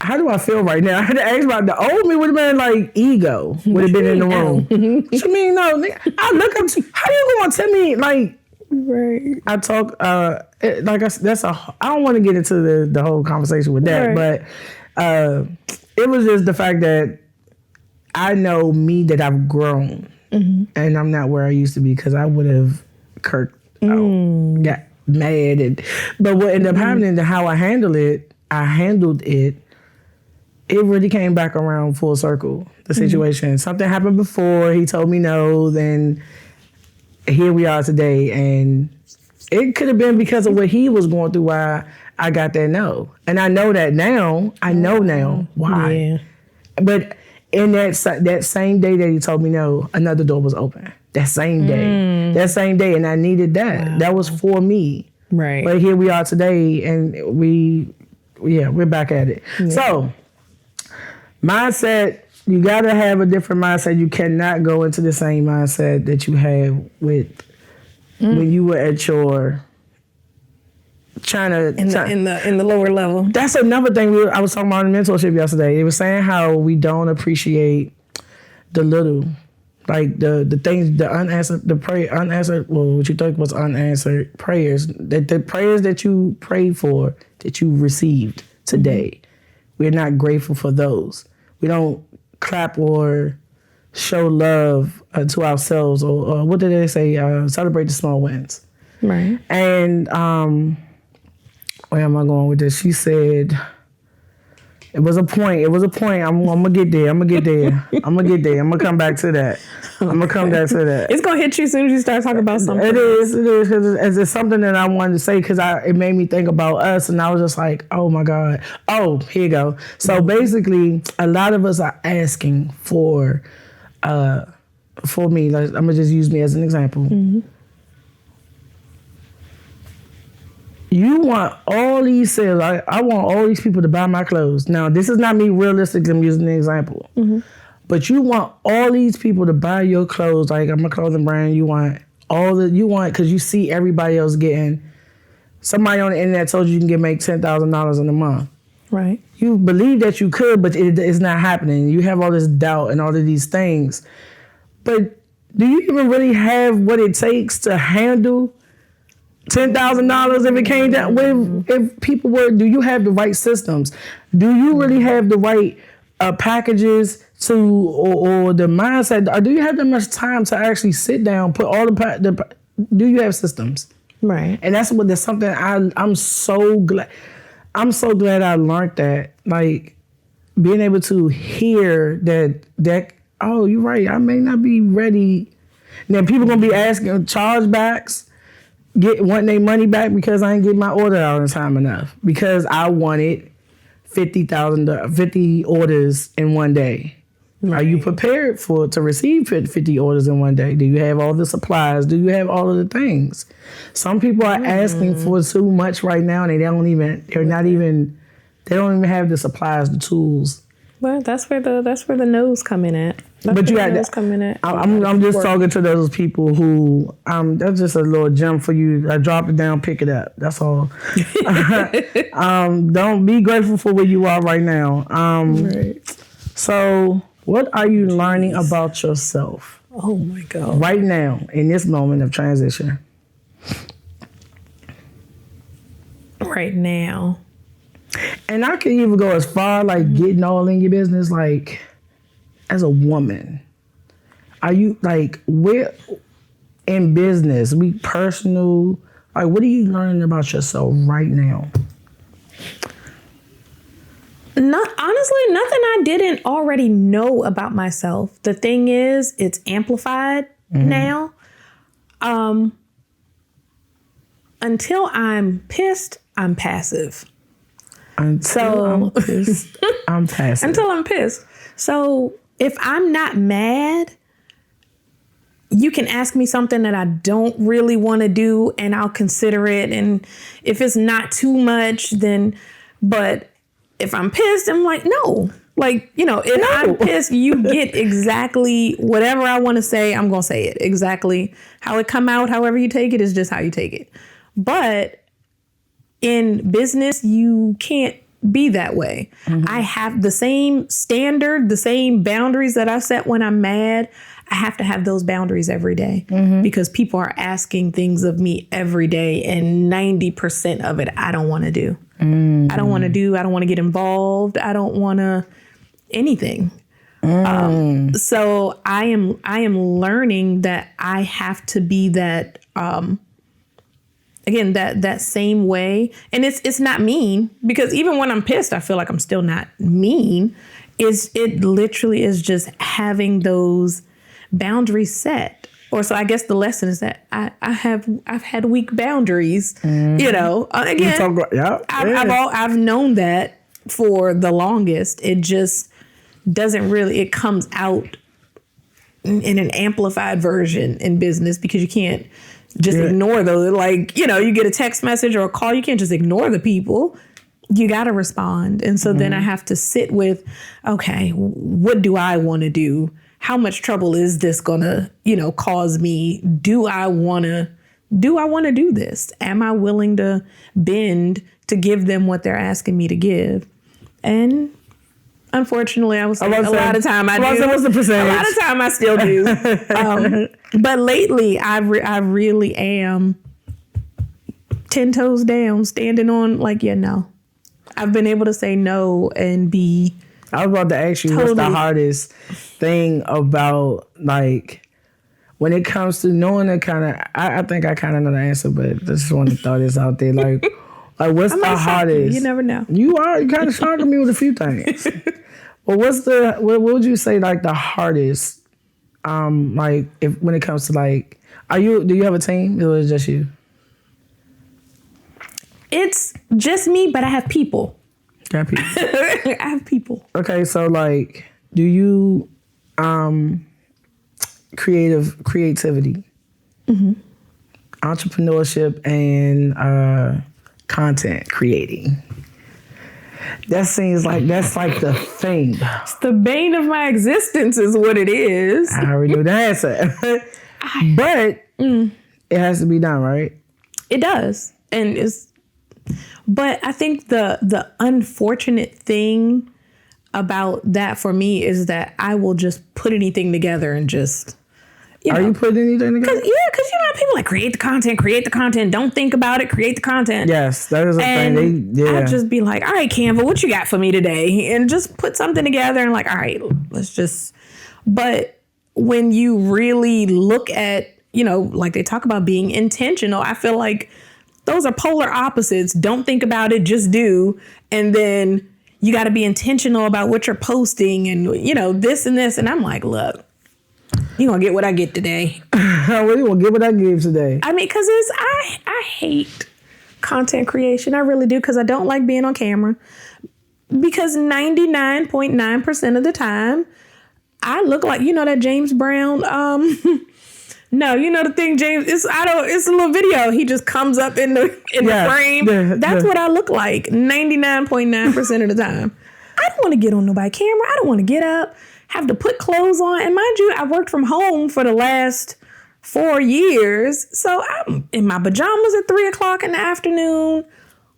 how do I feel right now? I had to ask about the old me would have been like ego would have been in the room. What you mean no? I look up to how you gonna tell me like? Right. I talk I don't want to get into the whole conversation with that, but it was just the fact that I know me that I've grown, and I'm not where I used to be because I would have got mad, but what ended up happening to how I handled it. It really came back around full circle. The situation, something happened before he told me no, then here we are today, and it could have been because of what he was going through why I got that no. And I know that now. I know now why. Yeah. But in that same day that he told me no, another door was open. That same day. And I needed that. Wow. That was for me. Right. But here we are today, and we're back at it. Yeah. So, mindset, you got to have a different mindset. You cannot go into the same mindset that you had with when you were at your in the lower level. That's another thing I was talking about in mentorship yesterday. They were saying how we don't appreciate the little, like the things, the unanswered, what you think was unanswered prayers, the prayers that you prayed for that you received today. We're not grateful for those. We don't clap or show love to ourselves, or what did they say? Celebrate the small wins. Right. And where am I going with this? She said, it was a point. I'm gonna get there. I'm gonna come back to that. It's gonna hit you as soon as you start talking about something. It is, because it's something that I wanted to say, because it made me think about us, and I was just like, oh my God. Oh, here you go. So basically, a lot of us are asking for me, like, I'm gonna just use me as an example. Mm-hmm. You want all these sales. I want all these people to buy my clothes. Now, this is not me realistic. I'm using an example. Mm-hmm. But you want all these people to buy your clothes. Like, I'm a clothing brand. You want because you see everybody else getting. Somebody on the internet told you can make $10,000 in a month. Right. You believe that you could, but it's not happening. You have all this doubt and all of these things. But do you even really have what it takes to handle $10,000 if it came down? If people were, do you have the right systems? Do you really have the right packages or the mindset? Or do you have that much time to actually sit down, put all do you have systems? Right. And that's something I'm so glad. I'm so glad I learned that. Like, being able to hear that, oh, you're right, I may not be ready. And then people gonna be asking chargebacks, wanting their money back because I ain't get my order out in time enough. Because I wanted 50 orders in one day. Right. Are you prepared to receive 50 orders in one day? Do you have all the supplies? Do you have all of the things? Some people are asking for too much right now, and they don't even have the supplies, the tools. Well, that's where the no's come in at. I'm just talking to those people who that's just a little gem for you. I drop it down, pick it up. That's all. Don't be grateful for where you are right now. Right. So, what are you learning about yourself? Oh my God! Right now, in this moment of transition. Right now. And I can even go as far like getting all in your business, like as a woman. Are you like, where in business, personal, like what are you learning about yourself right now? Honestly, nothing I didn't already know about myself. The thing is, it's amplified now. Until I'm pissed, I'm passive. Until I'm pissed, I'm passive. Until I'm pissed. So if I'm not mad, you can ask me something that I don't really want to do and I'll consider it. And if it's not too much, then, but if I'm pissed, I'm like, no. Like, if I'm pissed, you get exactly whatever I want to say, I'm going to say it. Exactly how it come out, however you take it is just how you take it. But in business, you can't be that way. Mm-hmm. I have the same standard, the same boundaries that I set when I'm mad. I have to have those boundaries every day because people are asking things of me every day, and 90% of it I don't want to do. I don't want to do. I don't want to get involved. I don't want to anything. So I am learning that I have to be that. Again, that same way. And it's not mean, because even when I'm pissed, I feel like I'm still not mean. It literally is just having those boundaries set. Or so I guess the lesson is that I've had weak boundaries, again, I've known that for the longest. It just doesn't really, it comes out in an amplified version in business because you can't just ignore those. Like, you get a text message or a call, you can't just ignore the people. You got to respond. And so then I have to sit with, okay, what do I want to do? How much trouble is this going to, cause me? Do I want to do this? Am I willing to bend to give them what they're asking me to give? And unfortunately, I was saying a lot of time I do. What's the percentage? A lot of time I still do. But lately, I really am 10 toes down, standing on no. I've been able to say no and be. I was about to ask you, what's the hardest thing about, like, when it comes to knowing the kind of, I think I kind of know the answer, but I just want to throw this out there. Like, Like, what's I the might shock you. hardest? You never know. You kind of shocking me with a few things. But what would you say like the hardest? Like if when it comes to like, do you have a team or is it just you? It's just me, but I have people. Got people. I have people. Okay, so like, do you creativity, entrepreneurship, and content creating? That seems like that's like the thing. It's the bane of my existence, is what it is. I already knew the answer, but it has to be done, right? It does, and it's. But I think the unfortunate thing about that for me is that I will just put anything together and just. Are you putting anything together? Because you know people like create the content, don't think about it, create the content. Yes, that is a thing. I'd just be like, all right, Canva, what you got for me today? And just put something together and like, all right, let's just. But when you really look at, like they talk about being intentional, I feel like those are polar opposites. Don't think about it, just do. And then you got to be intentional about what you're posting and, this and this. And I'm like, look. You gonna get what I get today. Well, you gonna get what I gave today. I mean, because I hate content creation. I really do, because I don't like being on camera. Because 99.9% of the time, I look like, that James Brown. No, the thing, James. It's a little video. He just comes up in the frame. That's what I look like 99.9% of the time. I don't want to get on nobody's camera. I don't want to get up, have to put clothes on. And mind you, I worked from home for the last 4 years. So I'm in my pajamas at 3:00 in the afternoon.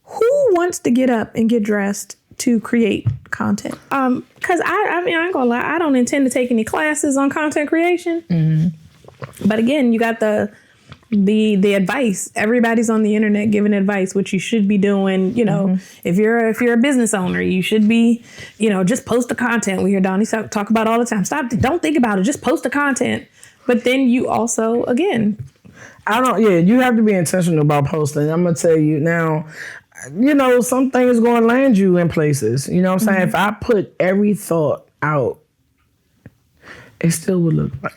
Who wants to get up and get dressed to create content? Because I ain't gonna lie, I don't intend to take any classes on content creation. Mm-hmm. But again, you got the advice. Everybody's on the internet giving advice, which you should be doing. If you're a business owner, you should be, just post the content. We hear Donnie talk about all the time. Don't think about it. Just post the content. But then you also, again, you have to be intentional about posting. I'm gonna tell you now. Some things going to land you in places. You know what I'm saying? If I put every thought out, it still would look like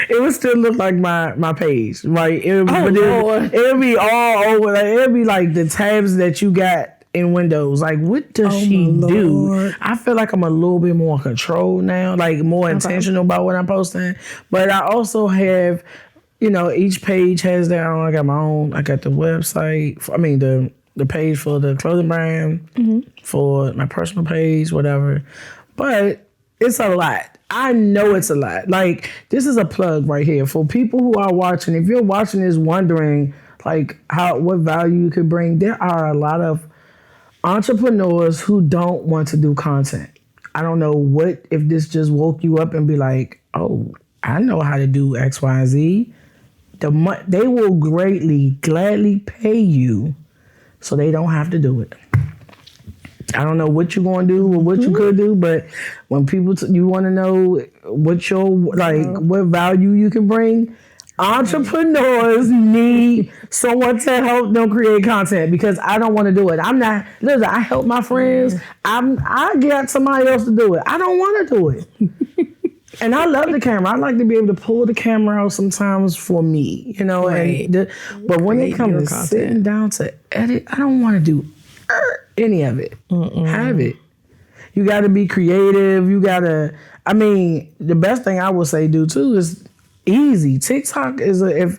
it would still look like my page, right? It would be all over. Like, it would be like the tabs that you got in Windows. Like, what does she do? I feel like I'm a little bit more in control now, like more intentional about what I'm posting. But I also have, each page has their own. I got my own. I got the website. I mean the page for the clothing brand, for my personal page, whatever. But it's a lot. I know it's a lot. Like, this is a plug right here for people who are watching. If you're watching this wondering, like, what value you could bring, there are a lot of entrepreneurs who don't want to do content. I don't know if this just woke you up and be like, oh, I know how to do X, Y, and Z. They will gladly pay you so they don't have to do it. I don't know what you're going to do or what you could do, but when people, you want to know what value you can bring, entrepreneurs need someone to help them create content, because I don't want to do it. I help my friends. I get somebody else to do it. I don't want to do it. And I love the camera. I like to be able to pull the camera out sometimes for me, Right. But when it comes to sitting down to edit, I don't want to do any of it. Have it. You got to be creative. You got to. The best thing I would say do too is easy. TikTok is if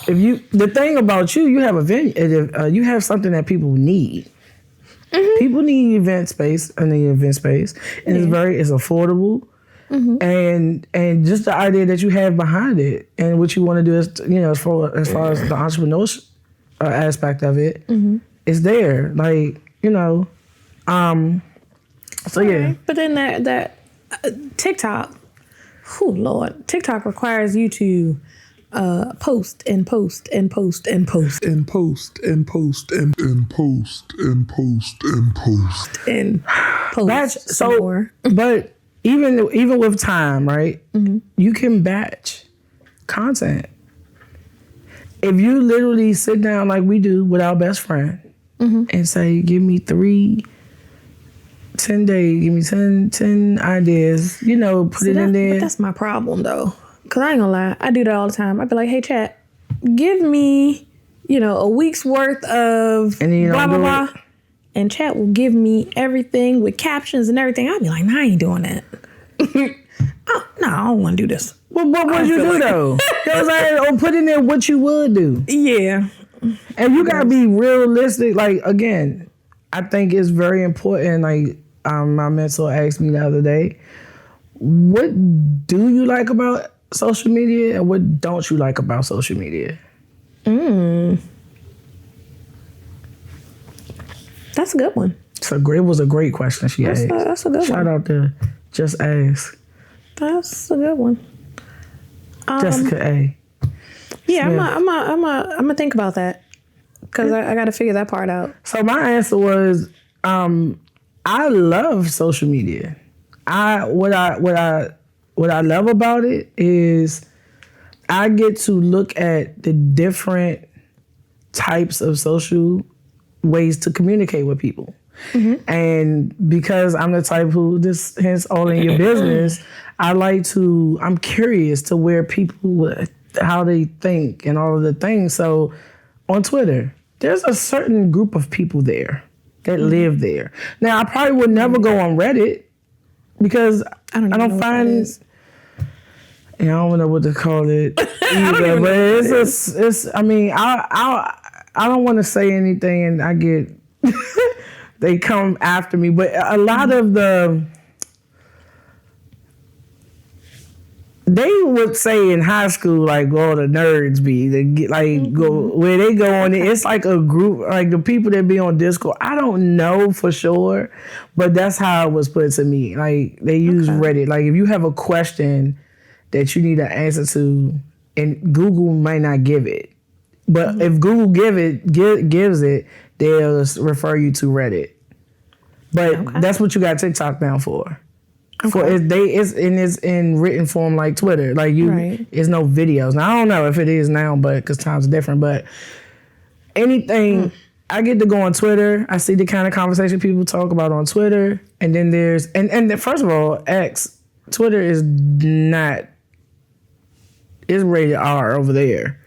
you, the thing about you have a venue. You have something that people need. Mm-hmm. People need event space, and it's affordable, and just the idea that you have behind it, and what you want to do is, as far as the entrepreneurship aspect of it, is there, so yeah. Right. But then that TikTok, Lord, TikTok requires you to post and post and post and post and post and post and post and post and post and post. That's so more. But even with time, right? You can batch content. if you literally sit down like we do with our best friend and say, give me 10 days, give me 10 ideas, put it in there. But that's my problem though. Cause I ain't gonna lie, I do that all the time. I'd be like, hey chat, give me, a week's worth of blah, blah, blah. And chat will give me everything with captions and everything. I'd be like, nah, I ain't doing that. I don't want to do this. Well, what would you do though? Or put in there what you would do. Yeah. And you gotta be realistic. Like, again, I think it's very important. Like, my mentor asked me the other day, what do you like about social media and what don't you like about social media? That's a good one. It was a great question she asked. That's a good one. Shout out to Just Ask. That's a good one. Jessica A. Yeah, I'm gonna think about that because I got to figure that part out. So my answer was, I love social media. What I love about it is I get to look at the different types of social ways to communicate with people. And because I'm the type who, hence all in your business, I'm curious to where people, how they think and all of the things. So on Twitter, there's a certain group of people there that live there. Now, I probably would never go on Reddit because I don't find... I don't know what to call it either, but I don't want to say anything and I get... they come after me, but a lot of they would say in high school, like, oh, the nerds be, they get go where they go on it. It's like a group, like the people that be on Discord. I don't know for sure, but that's how it was put to me. Like they use Reddit. Like if you have a question that you need an answer to, and Google might not give it, but if Google gives it, they'll refer you to Reddit. But that's what you got TikTok now for. It's in written form like Twitter. Like it's no videos. Now I don't know if it is now, but because times are different. But anything, I get to go on Twitter. I see the kind of conversation people talk about on Twitter, and then there's and first of all, Twitter is not. It's rated R over there.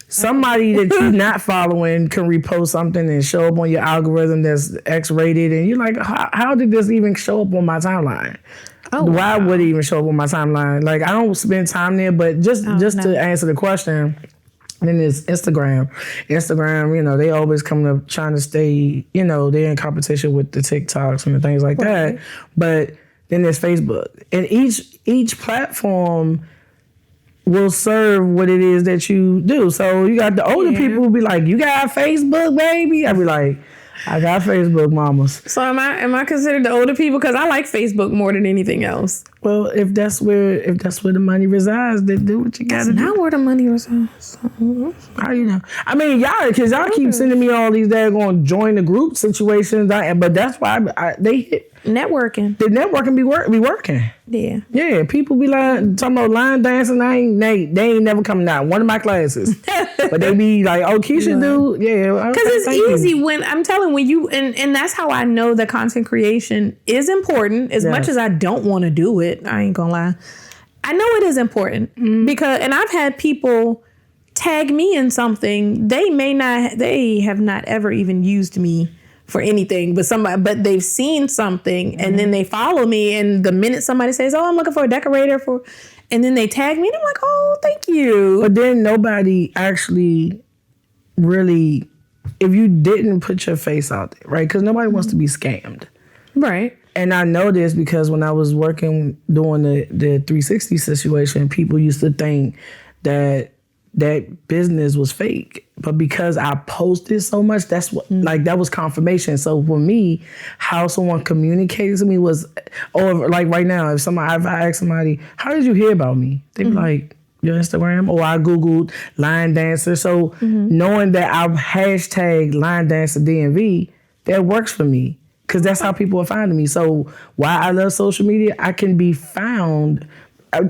Somebody that you're not following can repost something and show up on your algorithm that's X-rated, and you're like, how did this even show up on my timeline? Why would it even show up on my timeline? Like, I don't spend time there, but just to answer the question, then there's Instagram. Instagram, they always come up trying to stay, they're in competition with the TikToks and the things like that. But then there's Facebook. And each platform will serve what it is that you do. So you got the older people who be like, you got Facebook, baby? I be like, I got Facebook, mamas. So am I considered the older people? Because I like Facebook more than anything else. Well, if that's where the money resides, then do what you got to do. That's not where the money resides. How you know? I mean, y'all keep sending me all these daggone join the group situations, but that's why they hit. Networking. The networking be working. Yeah. Yeah, people be talking about line dancing. They ain't never coming out. One of my classes. But they be like, oh, Keisha do? Yeah. Because it's easy when, I'm telling you, and that's how I know that content creation is important. As much as I don't want to do it, I ain't gonna lie. I know it is important because, and I've had people tag me in something. They have not ever even used me for anything, but they've seen something and then they follow me, and the minute somebody says, oh, I'm looking for a decorator and then they tag me, and I'm like, oh, thank you. But then nobody actually really, if you didn't put your face out there, right? Because nobody wants to be scammed. Right. And I know this because when I was doing the 360 situation, people used to think that business was fake. But because I posted so much, that's what that was confirmation. So for me, how someone communicated to me was, or like right now, if I ask somebody, how did you hear about me? They be like, your Instagram, or I Googled line dancer. So knowing that I've hashtag line dancer DMV, that works for me. Because that's how people are finding me. So why I love social media, I can be found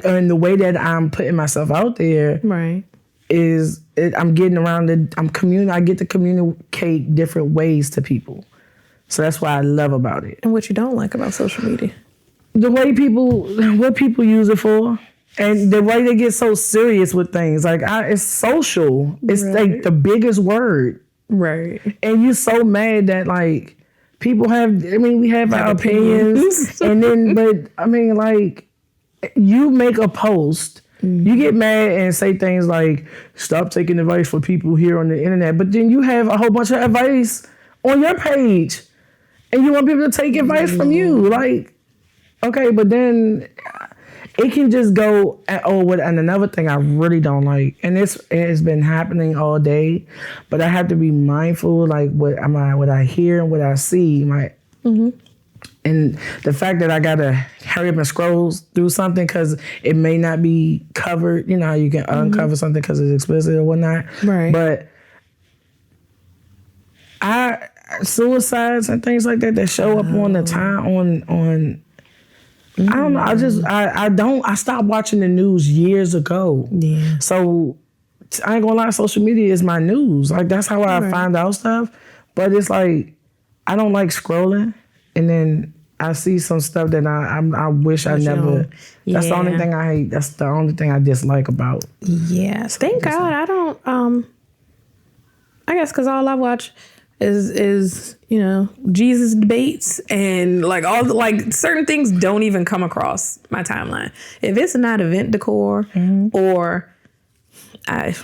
in the way that I'm putting myself out there. Right. I'm getting around I get to communicate different ways to people. So that's what I love about it. And what you don't like about social media? The way what people use it for. And the way they get so serious with things. Like, it's social. It's like the biggest word. Right. And you're so mad that, like, people we have our opinions. And then, but, I mean, like, you make a post. You get mad and say things like, stop taking advice from people here on the internet. But then you have a whole bunch of advice on your page. And you want people to take advice from you. Like, okay, but then it can just go, and another thing I really don't like, and it's been happening all day, but I have to be mindful, like what I hear and what I see. And the fact that I gotta hurry up and scroll through something because it may not be covered, you know how you can uncover something because it's explicit or whatnot. Right. But suicides and things like that show up on the time on I don't know. I stopped watching the news years ago. Yeah. So I ain't gonna lie, social media is my news. Like, that's how I find out stuff. But it's like, I don't like scrolling, and then I see some stuff that I wish I never. That's the only thing I hate. That's the only thing I dislike about. Yes. Thank God I don't. I guess because all I watch is Jesus debates, and like certain things don't even come across my timeline. If it's not event decor, or I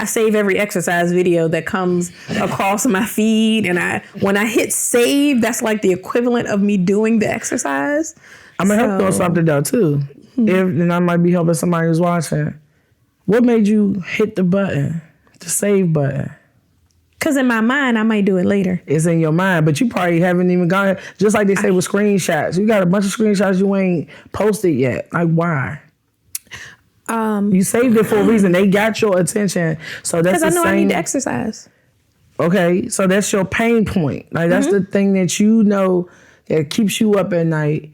save every exercise video that comes across my feed, and when I hit save, that's like the equivalent of me doing the exercise. I'm gonna help you on something though too. And I might be helping somebody who's watching. What made you hit the save button? Because in my mind, I might do it later. It's in your mind, but you probably haven't even gone. Just like they say with screenshots. You got a bunch of screenshots you ain't posted yet. Like, why? You saved it for a reason. They got your attention. So that's the same. Because I know I need to exercise. Okay, so that's your pain point. Like, that's the thing that you know that keeps you up at night.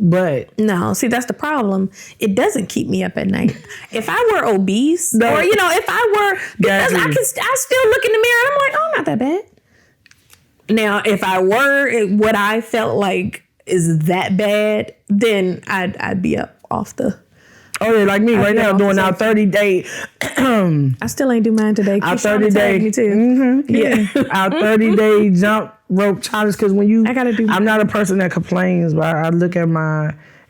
But no, see, that's the problem. It doesn't keep me up at night. If I were obese, or if I were, because I still look in the mirror and I'm like, oh, I'm not that bad. Now, if I were what I felt like is that bad, then I'd be up off the. Oh yeah, like me right now doing our 30-day. I still ain't do mine today. Our 30-day. Me too. Yeah, our 30-day jump rope challenge. Because I gotta do. I'm not a person that complains, but I look at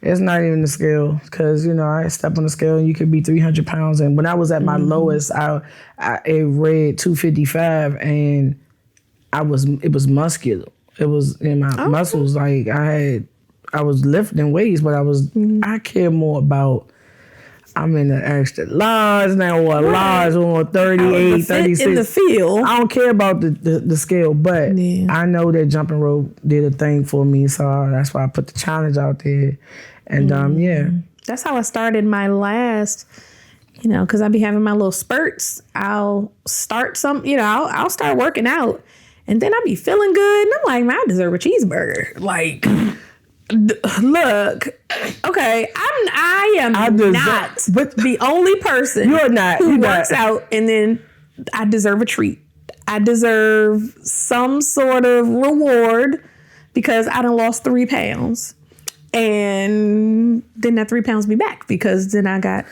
it's not even the scale. Because I step on the scale and you could be 300 pounds. And when I was at my lowest, it read 255, and it was muscular. It was in my muscles. Like I was lifting weights, but I care more about. I'm in the extra large now, or large, or 38, 36. In the field. I don't care about the scale, but I know that jumping rope did a thing for me, so that's why I put the challenge out there. And that's how I started my last. Because I be having my little spurts. I'll start I'll start working out, and then I be feeling good, and I'm like, man, I deserve a cheeseburger. Like. Look, okay, I am not the only person who works out, and then I deserve a treat. I deserve some sort of reward because I done lost 3 pounds, and then that 3 pounds be back because then I got.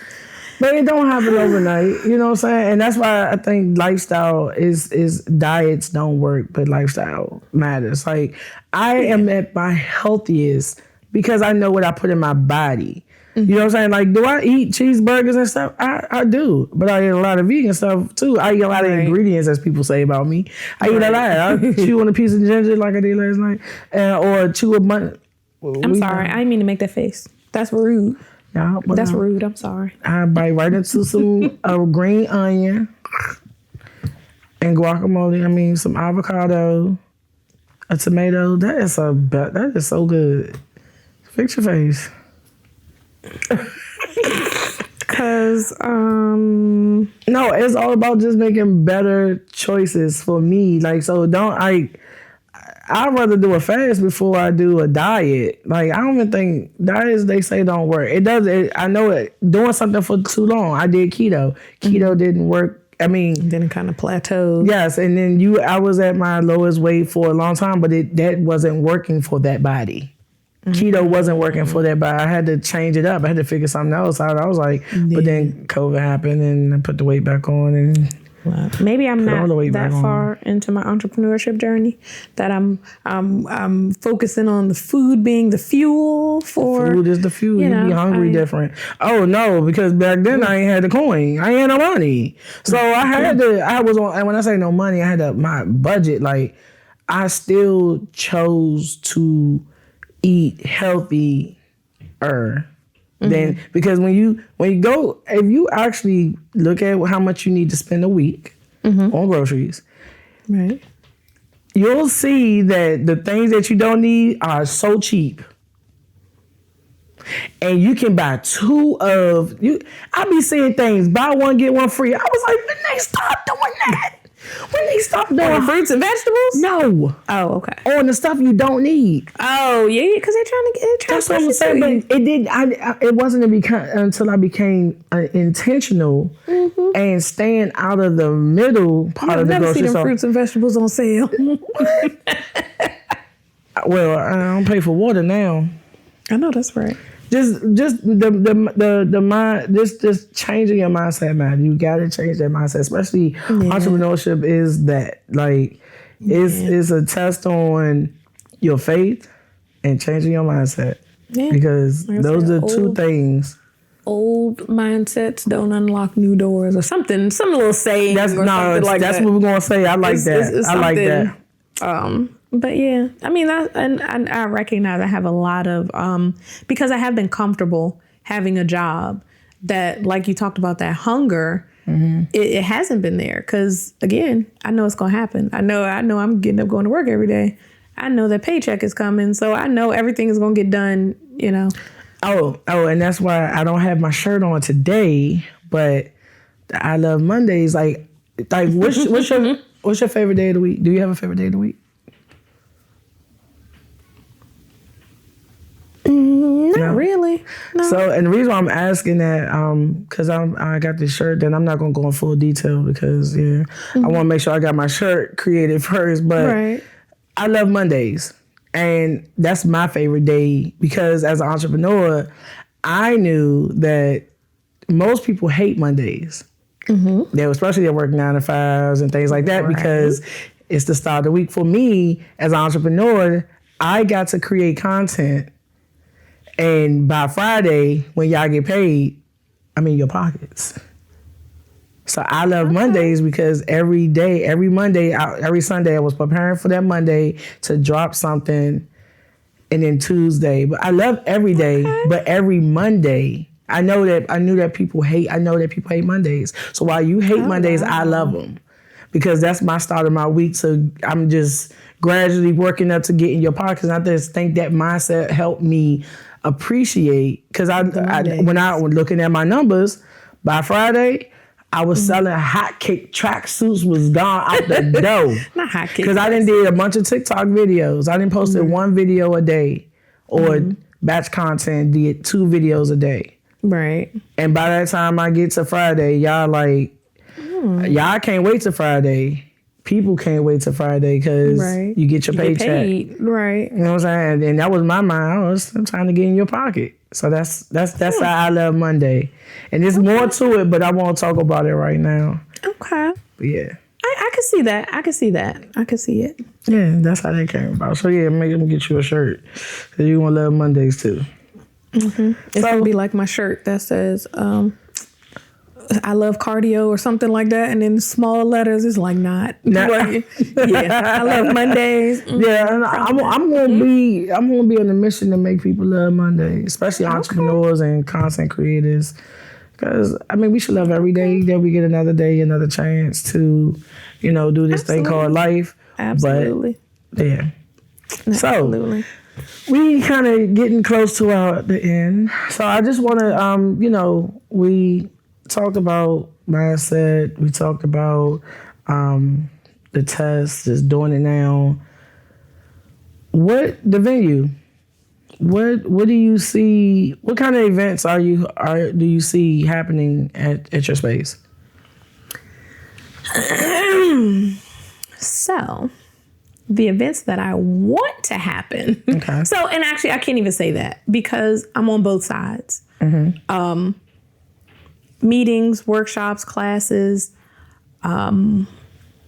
But it don't happen overnight, you know what I'm saying? And that's why I think lifestyle is diets don't work, but lifestyle matters. Like, I am at my healthiest because I know what I put in my body. You know what I'm saying? Like, do I eat cheeseburgers and stuff? I do. But I eat a lot of vegan stuff, too. I eat a lot of ingredients, as people say about me. I eat a lot. I chew on a piece of ginger like I did last night. Or chew a bun. I'm sorry. I didn't mean to make that face. That's rude. Yeah, that's rude. I'm sorry. I bite right into some green onion and guacamole. I mean, some avocado, a tomato. That is so good. Fix your face. Cause no, it's all about just making better choices for me. Like, so I'd rather do a fast before I do a diet. Like, I don't even think diets, they say, don't work. It does. I know it. Doing something for too long. I did keto. Keto didn't work. I mean, then it kind of plateaued. Yes, and then I was at my lowest weight for a long time, but that wasn't working for that body. Keto wasn't working for that body. I had to change it up. I had to figure something else out. I was like, but then COVID happened, and I put the weight back on, and maybe I'm not that far into my entrepreneurship journey that I'm focusing on the food being the fuel for. Food is the fuel. You be hungry different. Oh no, because back then I ain't had the coin. I ain't had no money, so I had to. I was on. And when I say no money, I had my budget. Like, I still chose to eat healthier. Then, because when you go, if you actually look at how much you need to spend a week on groceries, right, you'll see that the things that you don't need are so cheap, and you can buy two of you. I be seeing things buy one get one free. I was like, when they stop doing that? When they stop doing fruits and vegetables? No. Oh, okay. On the stuff you don't need. Oh, yeah, because they're trying to get. That's what I'm saying. But it did. It wasn't until I became intentional and staying out of the middle part of the grocery store. Never see them fruits and vegetables on sale. Well, I don't pay for water now. I know that's right. Just the mind, just changing your mindset, man. You gotta change that mindset, especially entrepreneurship is that. Like, it's a test on your faith and changing your mindset. Yeah. Because those are two things. Old mindsets don't unlock new doors or something. Some little saying. That's what we're gonna say. I like that. I like that. But yeah, I mean, and I recognize I have a lot of, because I have been comfortable having a job that, like you talked about, that hunger, it hasn't been there. Because again, I know it's going to happen. I know I'm getting up going to work every day. I know that paycheck is coming. So I know everything is going to get done, Oh, and that's why I don't have my shirt on today, but I love Mondays. Like what's your favorite day of the week? Do you have a favorite day of the week? Not really. No. So, and the reason why I'm asking that, because I got this shirt, then I'm not gonna go in full detail because I want to make sure I got my shirt created first. But I love Mondays, and that's my favorite day because as an entrepreneur, I knew that most people hate Mondays. Especially they work 9 to 5s and things like that because it's the start of the week. For me, as an entrepreneur, I got to create content. And by Friday, when y'all get paid, I'm in your pockets. So I love Mondays because every day, every Monday, every Sunday, I was preparing for that Monday to drop something, and then Tuesday. But I love every day, but every Monday, I know that people hate Mondays. So while you hate Mondays, I love them because that's my start of my week. So I'm just gradually working up to get in your pockets. And I just think that mindset helped me appreciate, because when I was looking at my numbers, by Friday, I was selling hotcake tracksuits was gone out the door. Not hotcake. Because I done did a bunch of TikTok videos. I done posted one video a day or batch content, did 2 videos a day. Right. And by that time I get to Friday, y'all like, y'all can't wait till Friday. People can't wait till Friday because you get your paycheck. Right. You know what I'm saying? And that was my mind. I'm trying to get in your pocket. So that's how I love Monday. And there's more to it, but I won't talk about it right now. Okay. But yeah. I can see that. I can see it. Yeah, that's how that came about. So yeah, make them get you a shirt. Because you're going to love Mondays too. It's going to be like my shirt that says, I love cardio or something like that, and in small letters it's like not. I love Mondays. Yeah, and I'm gonna be on a mission to make people love Mondays, especially entrepreneurs and content creators. Because we should love every day that we get another day, another chance to, do this thing called life. Absolutely. But yeah. Absolutely. So we kind of getting close to the end. So I just want to, we talked about mindset. We talked about the test, just doing it now. What the venue? What do you see? What kind of events do you see happening at your space? So, the events that I want to happen. Okay. So, and actually, I can't even say that because I'm on both sides. Meetings, workshops, classes,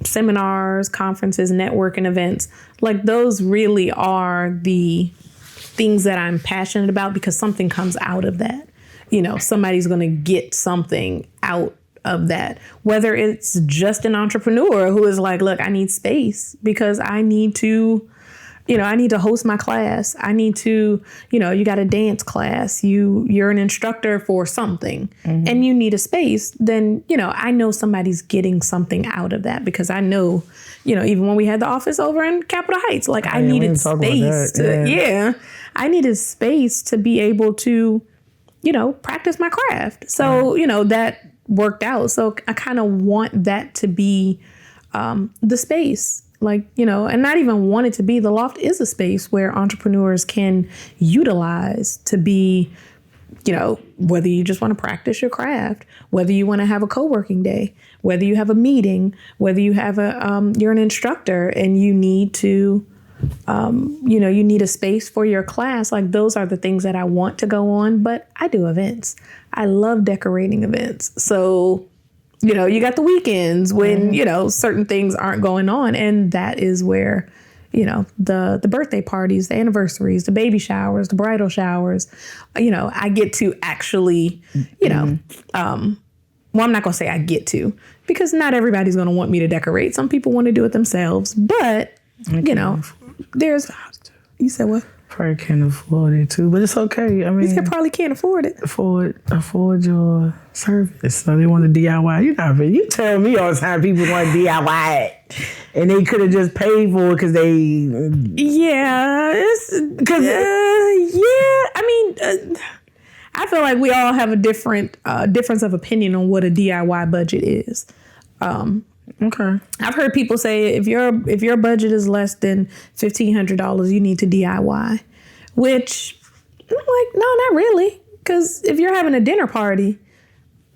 seminars, conferences, networking events. Like those really are the things that I'm passionate about because something comes out of that. You know, somebody's going to get something out of that, whether it's just an entrepreneur who is like, look, I need space because I need to, I need to host my class. I need to, you got a dance class, you're an instructor for something and you need a space. Then, I know somebody's getting something out of that because I know, even when we had the office over in Capitol Heights, like I needed space I needed space to be able to, practice my craft. So, that worked out. So I kind of want that to be the space, and not even want it to be. The Loft is a space where entrepreneurs can utilize to be, whether you just want to practice your craft, whether you want to have a co-working day, whether you have a meeting, whether you have you're an instructor and you need to, you need a space for your class. Like those are the things that I want to go on, but I do events. I love decorating events. So, you got the weekends when, certain things aren't going on. And that is where, the birthday parties, the anniversaries, the baby showers, the bridal showers, I get to actually, well, I'm not going to say I get to because not everybody's going to want me to decorate. Some people want to do it themselves, but, you said what? Probably can't afford it too, but it's okay. I mean, you probably can't afford it. Afford your service. So they want to DIY. You tell me all the time people want to DIY it, and they could have just paid for it because they. Yeah, I mean, I feel like we all have a different difference of opinion on what a DIY budget is. Okay. I've heard people say if your budget is less than $1,500, you need to DIY, which I'm like, no, not really. Because if you're having a dinner party,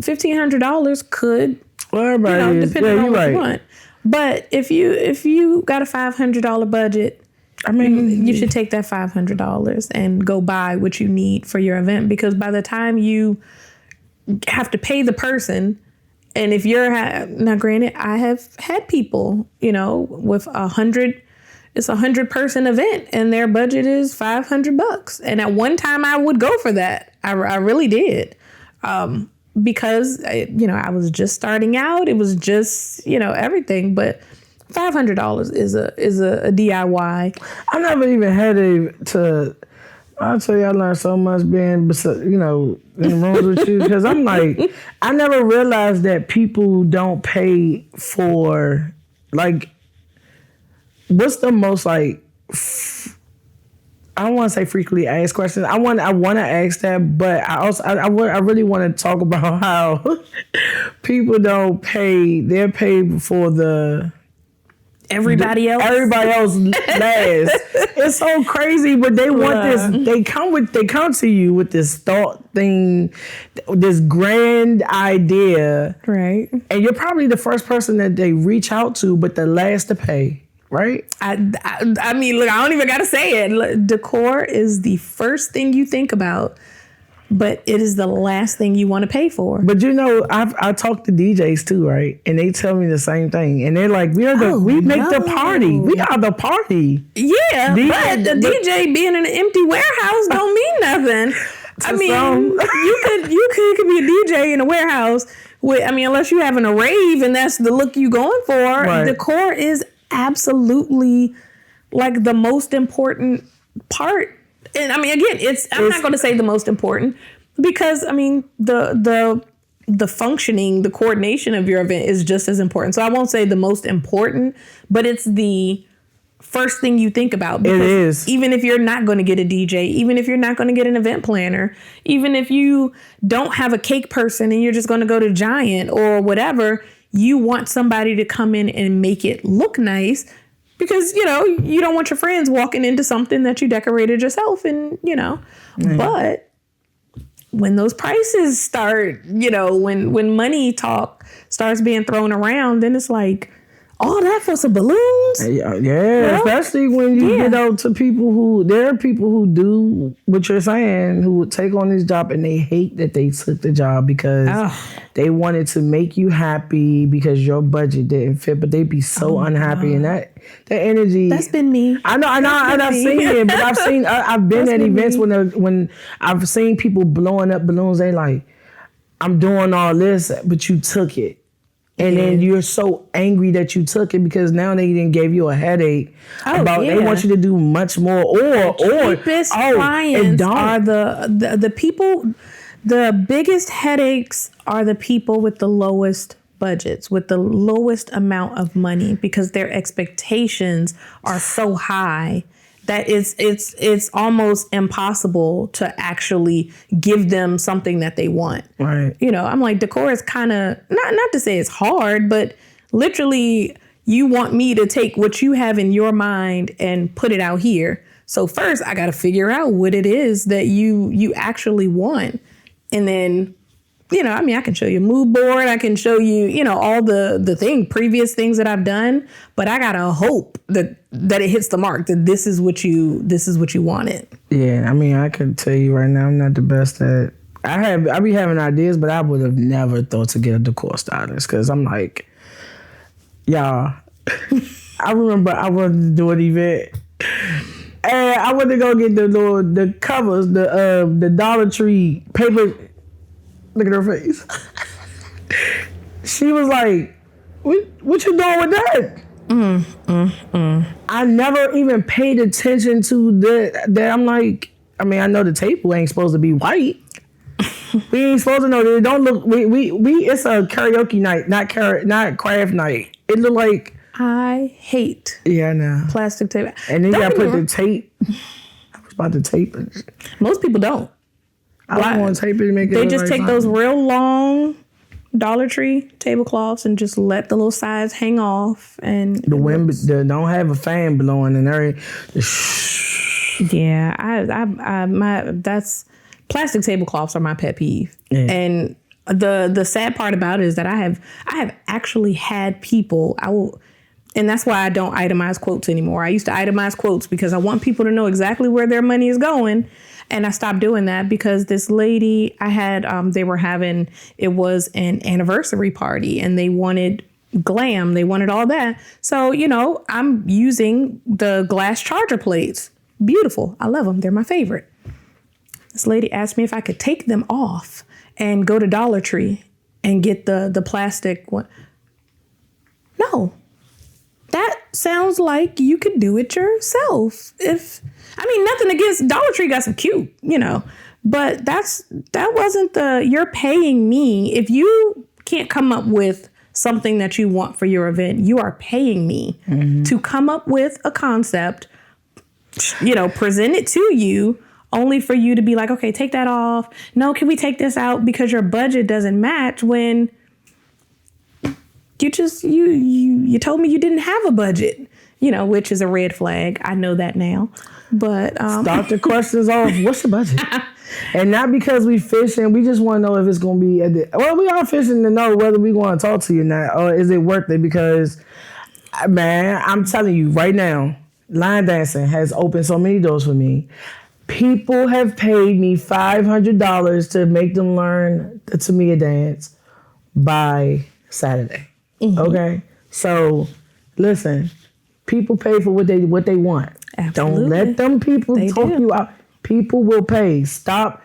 $1,500 could, depend on what you want. But if you got a $500 budget, I mean, you should take that $500 and go buy what you need for your event. Because by the time you have to pay the person. And if you're now, granted, I have had people, with it's a 100-person event and their budget is $500. And at one time I would go for that. I really did. Because, I was just starting out. It was just, everything. But $500 is a DIY. I never even had I'll tell you, I learned so much being, in the rooms with you. Because I'm like, I never realized that people don't pay for, what's the most, I don't want to say frequently asked questions. I want to ask that, but I really want to talk about how people don't pay. They're paid for everybody else last. It's so crazy, but they want this. They come to you with this thought thing, this grand idea, right? And you're probably the first person that they reach out to, but the last to pay, right? I mean, look, I don't even gotta say it. Look, decor is the first thing you think about, but it is the last thing you want to pay for. But I talk to DJs too, right? And they tell me the same thing. And they're like, we make the party. We are the party. Yeah, but the DJ being in an empty warehouse don't mean nothing. I mean, you could be a DJ in a warehouse unless you're having a rave and that's the look you going for. Right. Decor is absolutely the most important part. And I mean, again, I'm not going to say the most important because I mean, the functioning, the coordination of your event is just as important. So I won't say the most important, but it's the first thing you think about. Because it is. Even if you're not going to get a DJ, even if you're not going to get an event planner, even if you don't have a cake person and you're just going to go to Giant or whatever, you want somebody to come in and make it look nice. because, you don't want your friends walking into something that you decorated yourself and, but when those prices start, when money talk starts being thrown around, then it's like, all that for some balloons? Yeah, especially when you get out to there are people who do what you're saying, who would take on this job and they hate that they took the job because they wanted to make you happy because your budget didn't fit, but they'd be so unhappy. And that energy. That's been me. I know, and I've seen it, but I've been at events when I've seen people blowing up balloons. They like, I'm doing all this, but you took it. And then you're so angry that you took it because now they didn't give you a headache they want you to do much more cheapest clients are the people. The biggest headaches are the people with the lowest budgets, with the lowest amount of money, because their expectations are so high that it's almost impossible to actually give them something that they want. Right. I'm like, decor is kind of, not to say it's hard, but literally you want me to take what you have in your mind and put it out here. So first I got to figure out what it is that you actually want. And then, I can show you a mood board. I can show you, all the previous things that I've done, but I gotta hope that it hits the mark, that this is what you wanted. Yeah, I can tell you right now, I'm not the best at. I be having ideas, but I would have never thought to get a decor stylist because I'm like, y'all. I remember I wanted to do an event, and I went to go get the covers, the Dollar Tree paper. Look at her face. She was like, what you doing with that? I never even paid attention to that. I'm like, I know the table ain't supposed to be white. We ain't supposed to know that it don't look, it's a karaoke night, not craft night. It look like. I hate plastic tape. And then you gotta put the tape. I was about to tape it. Most people don't. I don't want to tape it to make it. They just take those real long Dollar Tree tablecloths and just let the little sides hang off, and the wind don't have a fan blowing and everything. Yeah, that's plastic tablecloths are my pet peeve. Yeah. And the sad part about it is that I have actually had people and that's why I don't itemize quotes anymore. I used to itemize quotes because I want people to know exactly where their money is going. And I stopped doing that because this lady I had, it was an anniversary party and they wanted glam. They wanted all that. So, I'm using the glass charger plates. Beautiful. I love them. They're my favorite. This lady asked me if I could take them off and go to Dollar Tree and get the plastic one. No. That sounds like you could do it yourself. Nothing against Dollar Tree, got some cute, but that wasn't you're paying me. If you can't come up with something that you want for your event, you are paying me to come up with a concept, present it to you, only for you to be like, okay, take that off. No, can we take this out because your budget doesn't match, when you told me you didn't have a budget, which is a red flag. I know that now. But start the questions off. What's the budget? And not because we fishing. We just want to know if it's going to be we are fishing to know whether we want to talk to you or not, or is it worth it? Because, man, I'm telling you right now, line dancing has opened so many doors for me. People have paid me $500 to make them learn the Tamia dance by Saturday. Mm-hmm. Okay, so listen, people pay for what they want. Absolutely. Don't let them people talk you out. People will pay. Stop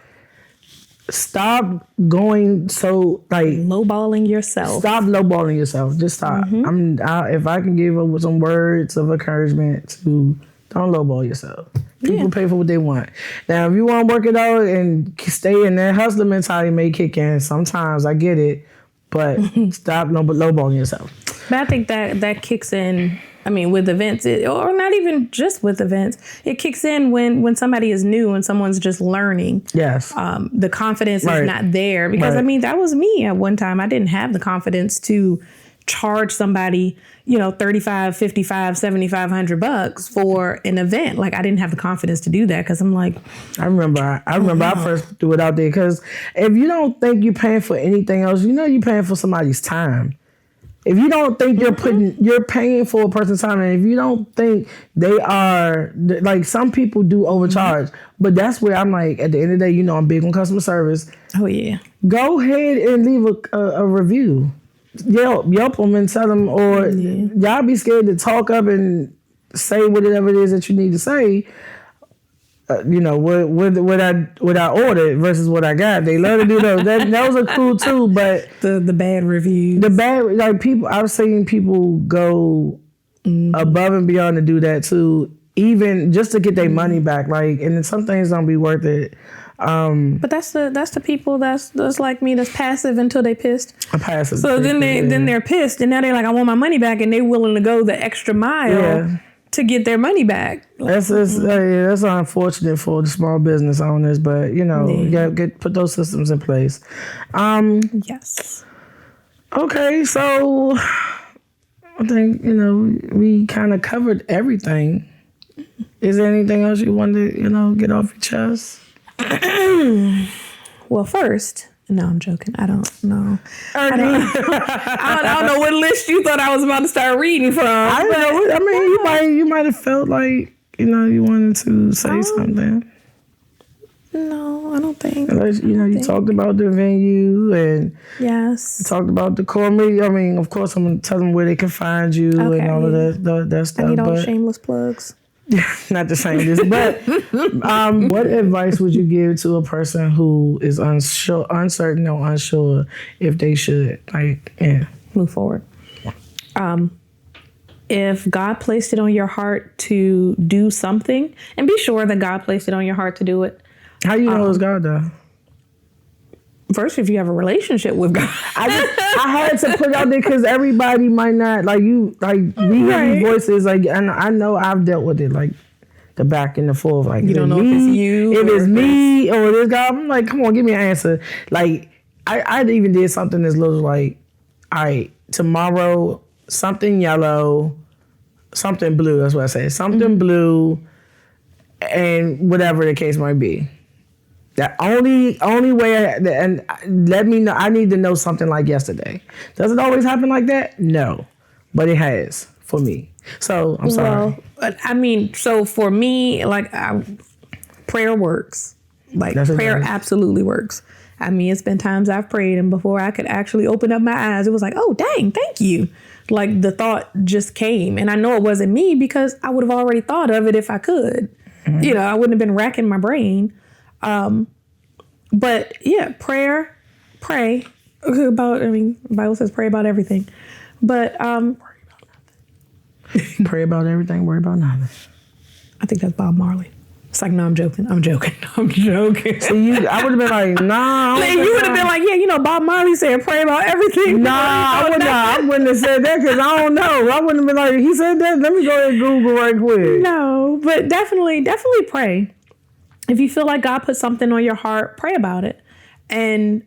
going so like lowballing yourself. Stop lowballing yourself. Just stop. Mm-hmm. If I can give up some words of encouragement to don't lowball yourself. People pay for what they want. Now, if you want to work it out and stay in that hustler mentality, may kick in. Sometimes I get it. But stop lowballing yourself. But I think that kicks in, with events, or not even just with events. It kicks in when somebody is new and someone's just learning. Yes. The confidence is not there. Because, that was me at one time. I didn't have the confidence to charge somebody, $35, $55, $7,500 for an event. Like I didn't have the confidence to do that because I'm like, I remember I first threw it out there because if you don't think you're paying for anything else, you're paying for somebody's time. If you don't think you're paying for a person's time, and if you don't think they are, like some people do overcharge, but that's where I'm like, at the end of the day, I'm big on customer service. Oh yeah. Go ahead and leave a review. Yelp them and tell them, or y'all be scared to talk up and say whatever it is that you need to say. What I ordered versus what I got. They love to do those. Those are cool too, but the bad reviews. The bad, like people, I've seen people go above and beyond to do that too, even just to get their money back. Like, and some things don't be worth it. But that's the people that's like me, that's passive until they pissed. A passive. So then they're pissed, and now they're like, I want my money back, and they're willing to go the extra mile to get their money back. That's unfortunate for the small business owners, but you gotta put those systems in place. Yes. Okay, so I think we kind of covered everything. Is there anything else you wanted to get off your chest? Well, first. No, I'm joking. I don't know. I don't know what list you thought I was about to start reading from. I don't know. I mean, you might have felt like you wanted to say something. No, I don't think. You talked about the venue and yes, you talked about the core media. I mean, of course, I'm gonna tell them where they can find you and all of that stuff. I need all the shameless plugs. Not the same, but what advice would you give to a person who is uncertain or unsure if they should move forward? If God placed it on your heart to do something, and be sure that God placed it on your heart to do it. How you know it's God though? First, if you have a relationship with God. I had to put out there because everybody might not we hear these voices and I know I've dealt with it the back and the forth. Like you don't know if it's you, if it's me or this guy. I'm like, come on, give me an answer. Like I even did something as little like, all right, tomorrow something yellow, something blue. That's what I say. Something blue, and whatever the case might be. The only way, and let me know, I need to know something like yesterday. Does it always happen like that? No, but it has for me. So I'm sorry. Well, I mean, so for me, prayer works. Prayer absolutely works. I mean, it's been times I've prayed and before I could actually open up my eyes, it was like, oh, dang, thank you. Like the thought just came. And I know it wasn't me because I would have already thought of it if I could. Mm-hmm. I wouldn't have been racking my brain. But yeah, pray about, the Bible says pray about everything, but, pray about everything, worry about nothing. I think that's Bob Marley. It's like, no, I'm joking. So I would have been like, nah. You would have been like, yeah, Bob Marley said pray about everything. Nah, I wouldn't have said that because I don't know. I wouldn't have been like, he said that. Let me go ahead and Google right quick. No, but definitely pray. If you feel like God put something on your heart, pray about it. And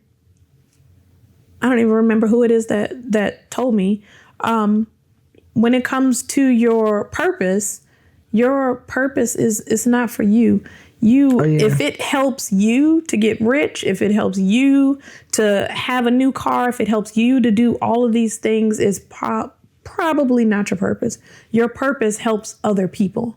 I don't even remember who it is that told me. When it comes to your purpose is not for you. If it helps you to get rich, if it helps you to have a new car, if it helps you to do all of these things, is probably not your purpose. Your purpose helps other people.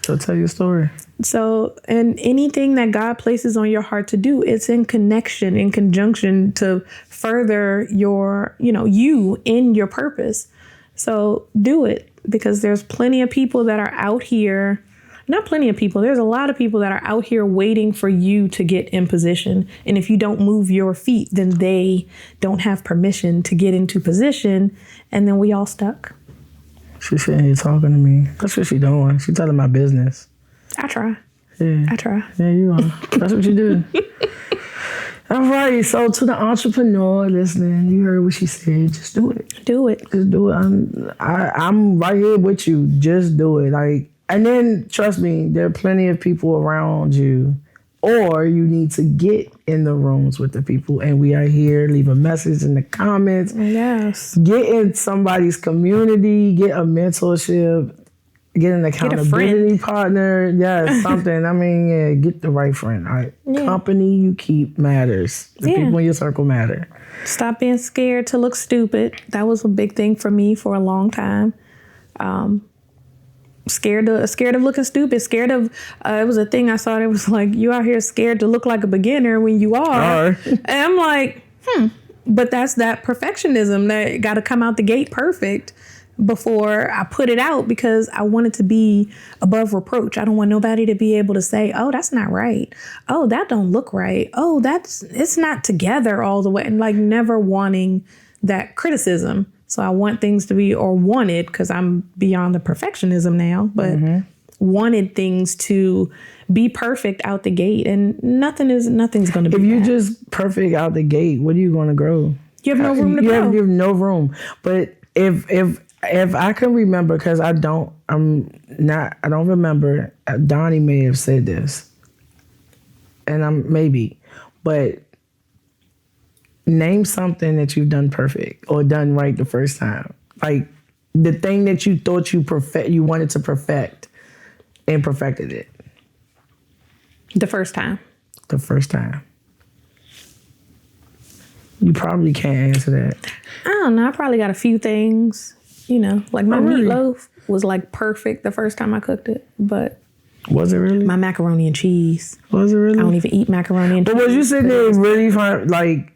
So tell your story. So, and anything that God places on your heart to do, it's in conjunction to further your, you in your purpose. So do it, because there's plenty of people that are out here. Not plenty of people. There's a lot of people that are out here waiting for you to get in position. And if you don't move your feet, then they don't have permission to get into position. And then we all stuck. She's sitting here talking to me. That's what she's doing. She's telling my business. I try. Yeah. I try. Yeah, you are. That's what you do. All right. So to the entrepreneur listening, you heard what she said. Just do it. Do it. Just do it. I'm right here with you. Just do it. And then trust me, there are plenty of people around you or you need to get in the rooms with the people. And we are here. Leave a message in the comments. Yes. Get in somebody's community. Get a mentorship. Get an accountability partner. Yeah, something. I mean, yeah, get the right friend. All right. Yeah. Company you keep matters. The people in your circle matter. Stop being scared to look stupid. That was a big thing for me for a long time. Scared of looking stupid. Scared of it was a thing I saw. It was like, you out here scared to look like a beginner when you are. And I'm like, But that's that perfectionism that got to come out the gate perfect before I put it out, because I want it to be above reproach. I don't want nobody to be able to say, oh, that's not right. Oh, that don't look right. Oh, it's not together all the way. And like never wanting that criticism. So I want things to be, or wanted, because I'm beyond the perfectionism now, but wanted things to be perfect out the gate, and nothing's going to be. If you're just perfect out the gate, what are you going to grow? You have no room to grow. You have no room. But if I can remember, because I don't remember. Donnie may have said this, and but name something that you've done perfect or done right the first time. Like the thing that you thought you wanted to perfect and perfected it. The first time. The first time. You probably can't answer that. I don't know. I probably got a few things, like my meatloaf was like perfect the first time I cooked it, but was it really? My macaroni and cheese. Was it really? I don't even eat macaroni and cheese. But was you sitting there really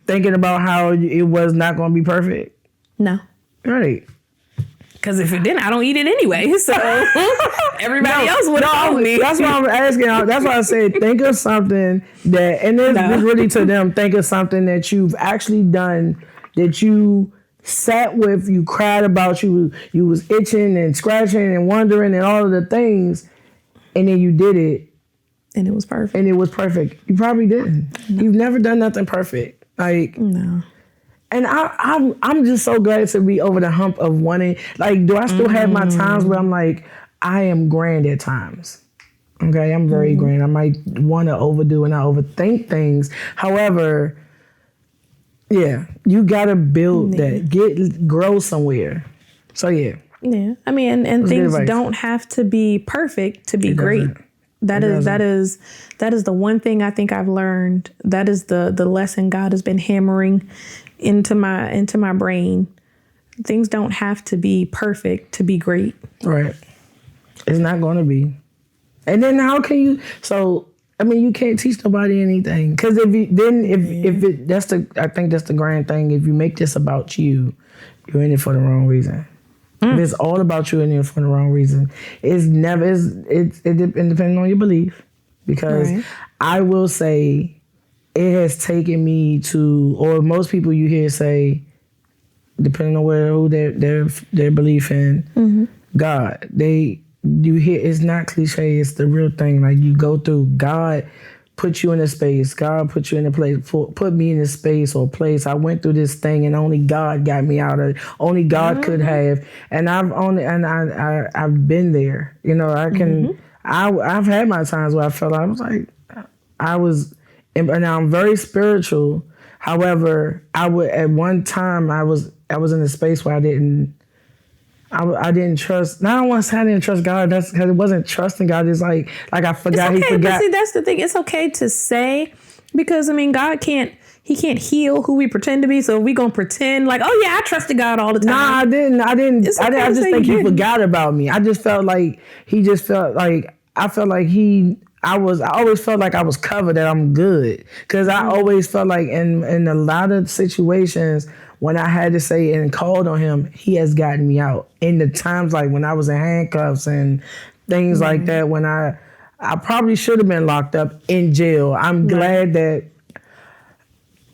thinking about how it was not going to be perfect? No. Right. Because if it didn't, I don't eat it anyway. So everybody else would have told me. That's why I'm asking. That's why I said think of something that, and it's really to them, think of something that you've actually done, that you sat with, you cried about, you was itching and scratching and wondering and all of the things, and then you did it. And it was perfect. You probably didn't. No. You've never done nothing perfect. No. And I'm just so glad to be over the hump of wanting, do I still have my times where I'm like, I am grand at times. Okay, I'm very grand. I might want to overdo and I overthink things. However, yeah, you got to build that, grow somewhere. So yeah. Yeah, I mean, and things don't have to be perfect to be great. That is the one thing I think I've learned. That is the lesson God has been hammering into my brain. Things don't have to be perfect to be great. Right. It's not going to be. And then how can you? So I mean, you can't teach nobody anything, because I think that's the grand thing. If you make this about you, you're in it for the wrong reason. If it's all about you and you're for the wrong reason, it depends on your belief. Because I will say, it has taken me to, or most people you hear say, depending on who their belief in, God. You hear, it's not cliche, it's the real thing. Like, you go through, God put you in a space, God put you in a place, put me in a space or place. I went through this thing and only God got me out of it. Only God could have. And I've been there. I've had my times where I felt and I'm very spiritual. However, at one time I was in a space where I didn't trust. Now, I don't want to say I didn't trust God. That's because it wasn't trusting God. It's like I forgot. It's okay, He forgot. But see, that's the thing. It's okay to say, because I mean, God can't heal who we pretend to be. So we gonna pretend like, oh yeah, I trusted God all the time. Nah, I didn't. It's okay I just think he forgot about me. I just felt like he just felt like I felt like I always felt like I was covered, that I'm good. Because I always felt like in a lot of situations, when I had to say and called on him, he has gotten me out. In the times like when I was in handcuffs and things like that, when I probably should have been locked up in jail. I'm glad that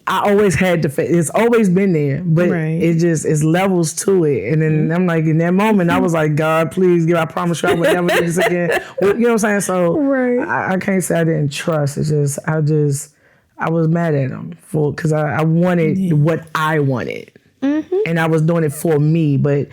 I always had to face. It's always been there, but it's levels to it. And then I'm like, in that moment, I was like, God, please I promise you I would never do this again. You know what I'm saying? So I can't say I didn't trust. It's just, I was mad at him because I wanted what I wanted. And I was doing it for me. But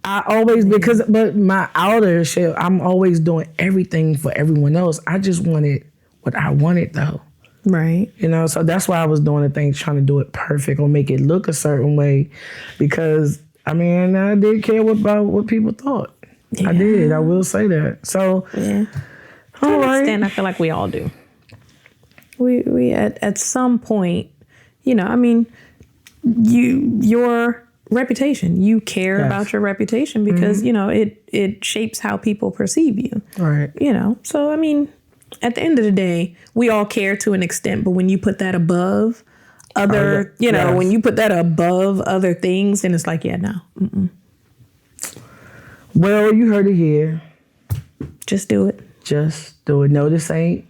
I always, but my outer shit, I'm always doing everything for everyone else. I just wanted what I wanted though. Right. You know, so that's why I was doing the things, trying to do it perfect or make it look a certain way, because I mean, I did care about what people thought. Yeah. I did. I will say that. So, yeah. all right. I feel like we all do. We at some point, you know, I mean, your reputation, you care about your reputation because, you know, it shapes how people perceive you. Right. You know, so I mean, at the end of the day, we all care to an extent, but when you put that above other, you know, when you put that above other things, then it's like, yeah, no. Mm-mm. Well, you heard it here. Just do it. Just do it. No, this ain't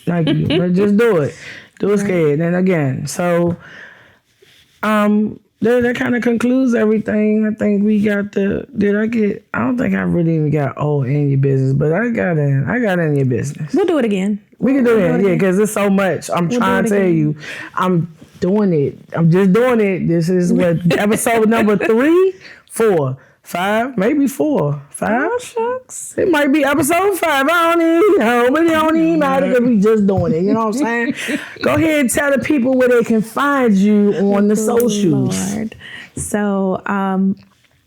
Nike, but just do it. Do it scared. And again, so that kind of concludes everything. I think we got I don't think I really even got all in your business, but I got in your business. We'll do it again. We can do it, yeah, because it's so much. I'm trying to tell you, I'm doing it. I'm just doing it. This is what, episode number 3, 4, 5, maybe 4, 5. Oh, shucks. It might be episode 5. I don't even know, but it don't even matter because we just doing it. You know what I'm saying? Go ahead and tell the people where they can find you on the socials. Lord. So,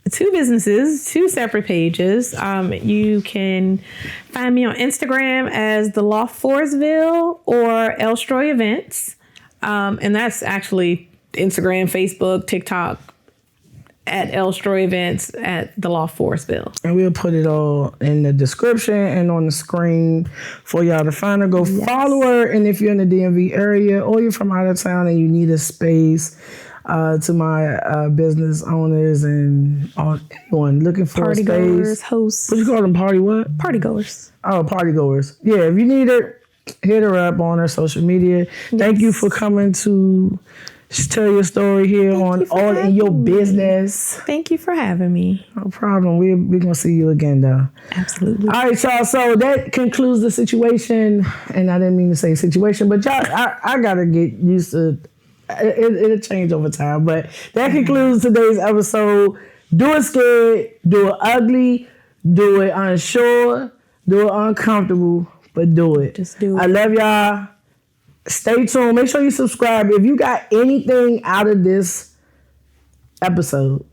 2 businesses, 2 separate pages. You can find me on Instagram as The Loft Forestville or Elstroy Events. And that's actually Instagram, Facebook, TikTok, at Elstroy Events at The Loft Forestville. And we'll put it all in the description and on the screen for y'all to find her. Go follow her. And if you're in the DMV area or you're from out of town and you need a space, to my business owners and anyone looking for party a space. Goers, hosts. What you call them? Party what? Party goers. Oh, party goers. Yeah, if you need her, hit her up on her social media. Thank you for coming to tell your story here on All in Your Business. Thank you for having me. No problem. We're going to see you again, though. Absolutely. All right, y'all. So that concludes the situation. And I didn't mean to say situation, but y'all, I got to get used to it'll change over time. But that concludes today's episode. Do it scared, do it ugly, do it unsure, do it uncomfortable, but do it. Just do it. I love y'all. Stay tuned. Make sure you subscribe. If you got anything out of this episode,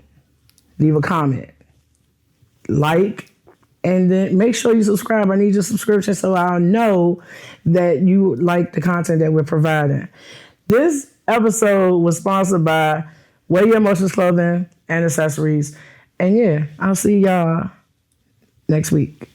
leave a comment, like, and then make sure you subscribe. I need your subscription so I'll know that you like the content that we're providing. This episode was sponsored by Wear Your Emotions Clothing and Accessories. And yeah, I'll see y'all next week.